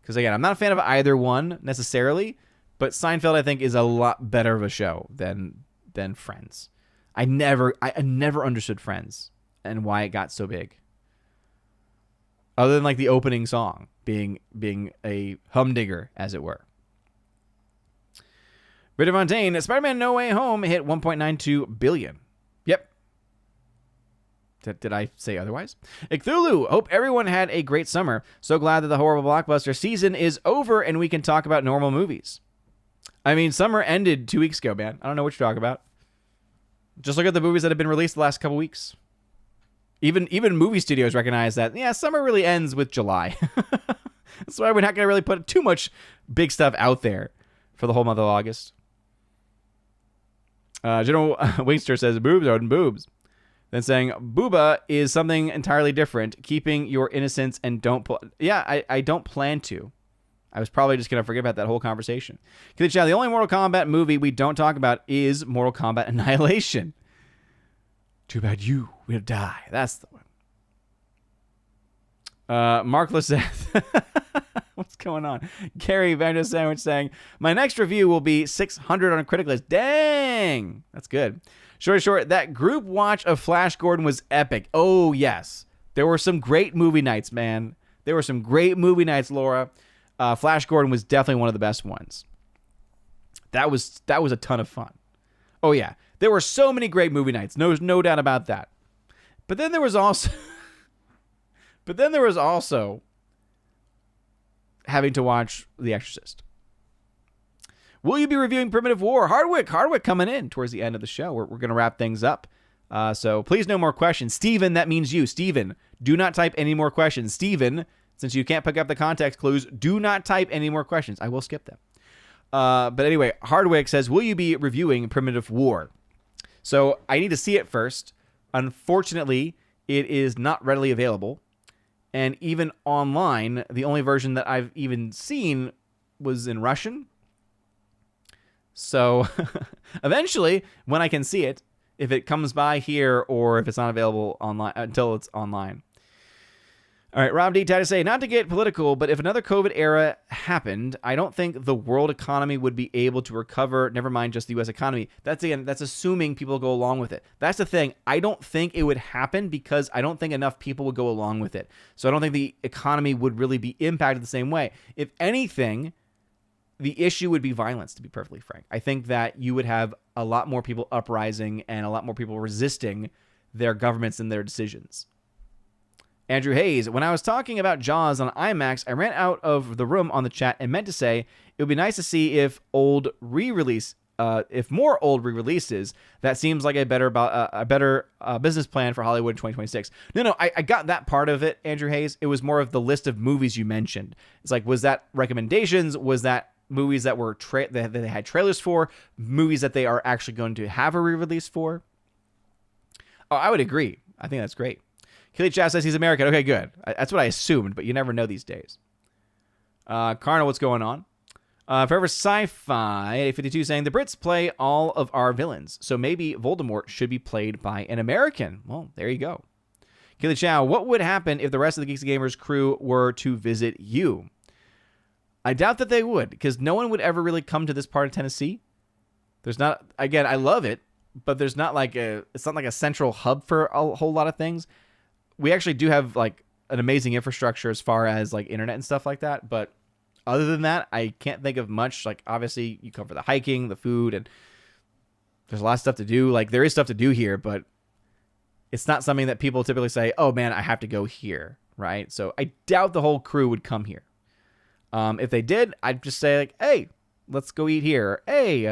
Because, again, I'm not a fan of either one necessarily, but Seinfeld, I think, is a lot better of a show than Friends. I never understood Friends and why it got so big. Other than, like, the opening song being a humdinger, as it were. Britta Fontaine, Spider-Man No Way Home hit $1.92 billion. Yep. Did I say otherwise? Cthulhu, hope everyone had a great summer. So glad that the horrible blockbuster season is over and we can talk about normal movies. I mean, summer ended 2 weeks ago, man. I don't know what you're talking about. Just look at the movies that have been released the last couple weeks. Even movie studios recognize that, yeah, summer really ends with July. That's why we're not going to really put too much big stuff out there for the whole month of August. General Wingster says, boobs, Odin, boobs. Then saying, booba is something entirely different. Keeping your innocence and don't... I don't plan to. I was probably just going to forget about that whole conversation. The only Mortal Kombat movie we don't talk about is Mortal Kombat Annihilation. Too bad you will die. That's the one. Mark Lisseth. What's going on? Gary Vander Sandwich saying, my next review will be 600 on a critic list. Dang! That's good. Short, that group watch of Flash Gordon was epic. Oh, yes. There were some great movie nights, man. There were some great movie nights, Laura. Flash Gordon was definitely one of the best ones. That was a ton of fun. Oh, yeah. There were so many great movie nights. No doubt about that. But then there was also... having to watch The Exorcist. Will you be reviewing Primitive War? Hardwick coming in towards the end of the show. We're going to wrap things up. So please no more questions. Steven, that means you. Steven, do not type any more questions. Steven, since you can't pick up the context clues, do not type any more questions. I will skip them. But anyway, Hardwick says, will you be reviewing Primitive War? So I need to see it first. Unfortunately, it is not readily available. And even online, the only version that I've even seen was in Russian. So eventually, when I can see it, if it comes by here or if it's not available online until it's online. All right, Rob D. tried to say, not to get political, but if another COVID era happened, I don't think the world economy would be able to recover, never mind just the U.S. economy. That's assuming people go along with it. That's the thing. I don't think it would happen because I don't think enough people would go along with it. So I don't think the economy would really be impacted the same way. If anything, the issue would be violence, to be perfectly frank. I think that you would have a lot more people uprising and a lot more people resisting their governments and their decisions. Andrew Hayes, when I was talking about Jaws on IMAX, I ran out of the room on the chat and meant to say it would be nice to see if more old re-releases. That seems like a better business plan for Hollywood in 2026. No, I got that part of it, Andrew Hayes. It was more of the list of movies you mentioned. It's like, was that recommendations? Was that movies that were that they had trailers for? Movies that they are actually going to have a re-release for? Oh, I would agree. I think that's great. Kelly Chav says he's American. Okay, good. That's what I assumed, but you never know these days. Carnal, what's going on? Forever Sci-Fi 852 saying the Brits play all of our villains, so maybe Voldemort should be played by an American. Well, there you go. Kelly Chow, what would happen if the rest of the Geeks and Gamers crew were to visit you? I doubt that they would, because no one would ever really come to this part of Tennessee. There's not, again, I love it, but there's not like it's not like a central hub for a whole lot of things. We actually do have like an amazing infrastructure as far as like internet and stuff like that. But other than that, I can't think of much. Like obviously you come for the hiking, the food, and there's a lot of stuff to do. Like there is stuff to do here, but it's not something that people typically say, oh man, I have to go here. Right. So I doubt the whole crew would come here. If they did, I'd just say like, hey, let's go eat here. Hey,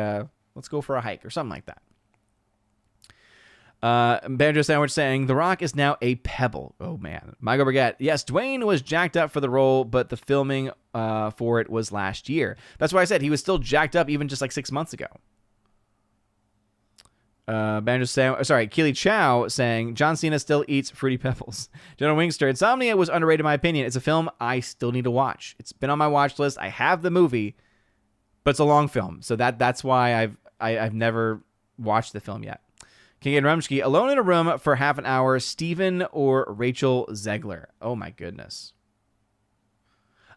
let's go for a hike or something like that. Banjo Sandwich saying, The Rock is now a pebble. Oh, man. Michael Brigette. Yes, Dwayne was jacked up for the role, but the filming for it was last year. That's why I said he was still jacked up even just like 6 months ago. Keely Chow saying, John Cena still eats Fruity Pebbles. General Wingster, Insomnia was underrated in my opinion. It's a film I still need to watch. It's been on my watch list. I have the movie, but it's a long film. So that's why I've never watched the film yet. King and Rumsky, alone in a room for half an hour, Steven or Rachel Zegler. Oh my goodness.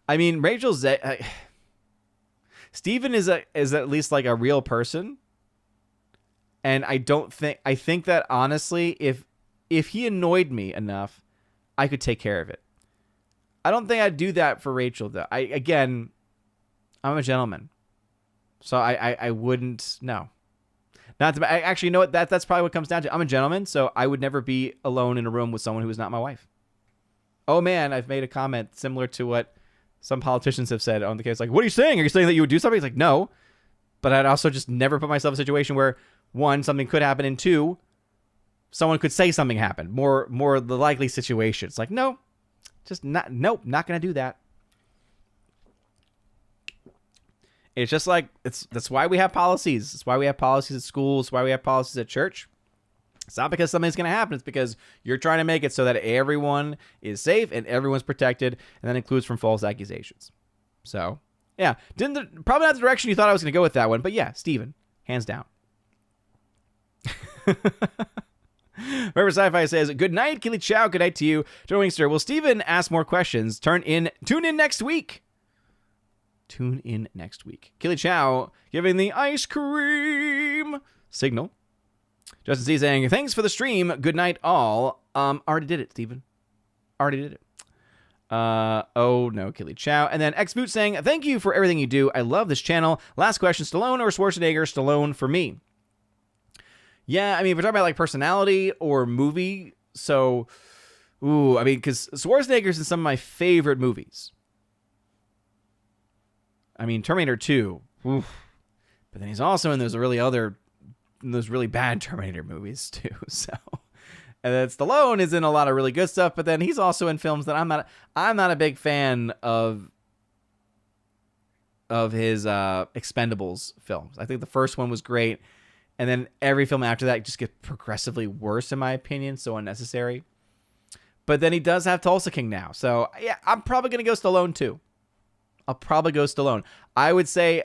I mean, Steven is at least like a real person. And I think that honestly, if he annoyed me enough, I could take care of it. I don't think I'd do that for Rachel though. I'm a gentleman. So I wouldn't, no. Not to, actually, you know what? That's probably what comes down to. I'm a gentleman, so I would never be alone in a room with someone who is not my wife. Oh man, I've made a comment similar to what some politicians have said on the case. Like, what are you saying? Are you saying that you would do something? It's like, no. But I'd also just never put myself in a situation where, one, something could happen, and two, someone could say something happened. More the likely situation. It's like, no, not going to do that. It's just like, that's why we have policies. It's why we have policies at schools. It's why we have policies at church. It's not because something's going to happen. It's because you're trying to make it so that everyone is safe and everyone's protected, and that includes from false accusations. So, yeah. Probably not the direction you thought I was going to go with that one, but yeah, Steven, hands down. Forever Sci-Fi says, good night, Kelly Chow. Good night to you. Joe Wingster, will Steven ask more questions? Tune in next week. Tune in next week. Kelly Chow giving the ice cream signal. Justin C saying, thanks for the stream. Good night, all. Already did it, Steven. Already did it. Oh no, Kelly Chow. And then X Boot saying, thank you for everything you do. I love this channel. Last question, Stallone or Schwarzenegger? Stallone for me. Yeah, I mean, if we're talking about like personality or movie, so, because Schwarzenegger's in some of my favorite movies. I mean, Terminator 2, oof. But then he's also in those really bad Terminator movies too. So, and then Stallone is in a lot of really good stuff, but then he's also in films that I'm not a big fan of his Expendables films. I think the first one was great, and then every film after that just gets progressively worse in my opinion, so unnecessary. But then he does have Tulsa King now. So, yeah, I'm probably going to go Stallone, too. I'll probably go Stallone. I would say,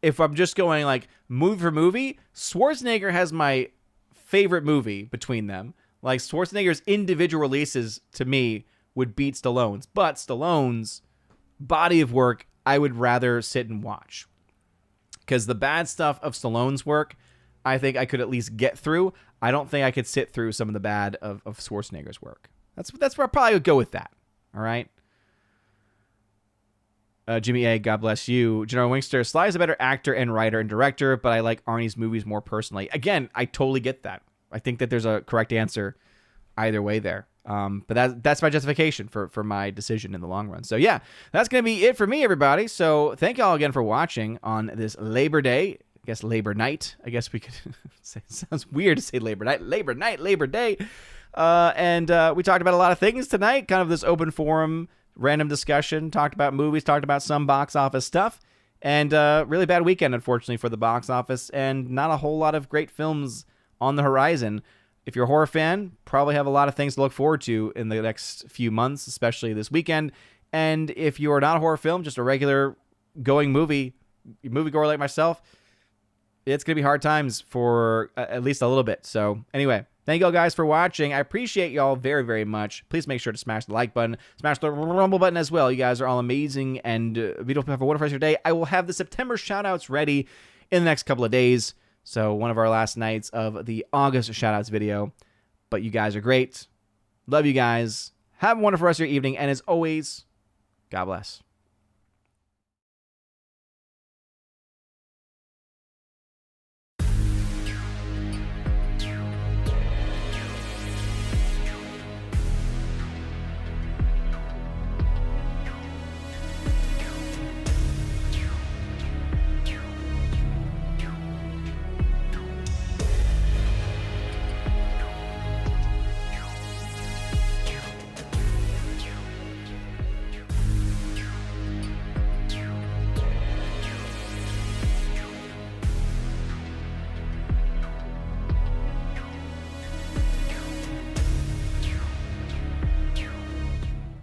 if I'm just going, like, movie for movie, Schwarzenegger has my favorite movie between them. Like, Schwarzenegger's individual releases, to me, would beat Stallone's. But Stallone's body of work, I would rather sit and watch. Because the bad stuff of Stallone's work, I think I could at least get through. I don't think I could sit through some of the bad of Schwarzenegger's work. That's where I probably would go with that. All right. Jimmy A, God bless you. General Wingster, Sly is a better actor and writer and director, but I like Arnie's movies more personally. Again, I totally get that. I think that there's a correct answer either way there. But that's my justification for my decision in the long run. So yeah, that's going to be it for me, everybody. So thank y'all again for watching on this Labor Day. I guess Labor Night. I guess we could say, it sounds weird to say Labor Night. Labor Night, Labor Day. And we talked about a lot of things tonight, kind of this open forum, random discussion, talked about movies, talked about some box office stuff, and really bad weekend, unfortunately, for the box office, and not a whole lot of great films on the horizon. If you're a horror fan, probably have a lot of things to look forward to in the next few months, especially this weekend. And if you're not a horror film, just a regular going moviegoer like myself, it's going to be hard times for at least a little bit. So anyway, thank you all guys for watching. I appreciate y'all very, very much. Please make sure to smash the like button, smash the rumble button as well. You guys are all amazing, and if you don't have a wonderful rest of your day, I will have the September shoutouts ready in the next couple of days. So one of our last nights of the August shoutouts video. But you guys are great. Love you guys. Have a wonderful rest of your evening, and as always, God bless.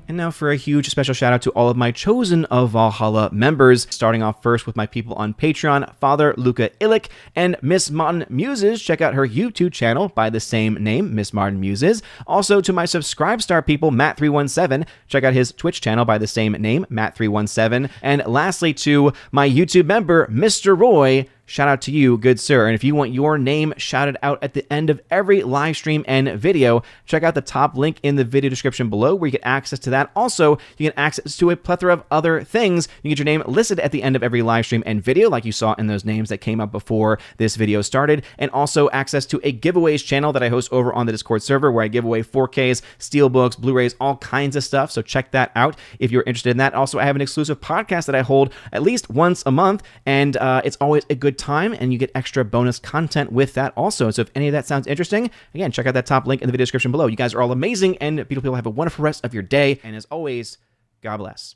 And now for a huge special shout out to all of my Chosen of Valhalla members, starting off first with my people on Patreon, Father Luca Illich and Miss Martin Muses. Check out her YouTube channel by the same name, Miss Martin Muses. Also to my Subscribestar people, Matt317. Check out his Twitch channel by the same name, Matt317. And lastly to my YouTube member, Mr. Roy. Shout out to you, good sir. And if you want your name shouted out at the end of every live stream and video, check out the top link in the video description below where you get access to that. Also, you get access to a plethora of other things. You get your name listed at the end of every live stream and video, like you saw in those names that came up before this video started. And also access to a giveaways channel that I host over on the Discord server where I give away 4Ks, Steelbooks, Blu-rays, all kinds of stuff. So check that out if you're interested in that. Also, I have an exclusive podcast that I hold at least once a month, and it's always a good time, and you get extra bonus content with that also. So if any of that sounds interesting, again, check out that top link in the video description below. You guys are all amazing, and beautiful people. Have a wonderful rest of your day, and as always, God bless.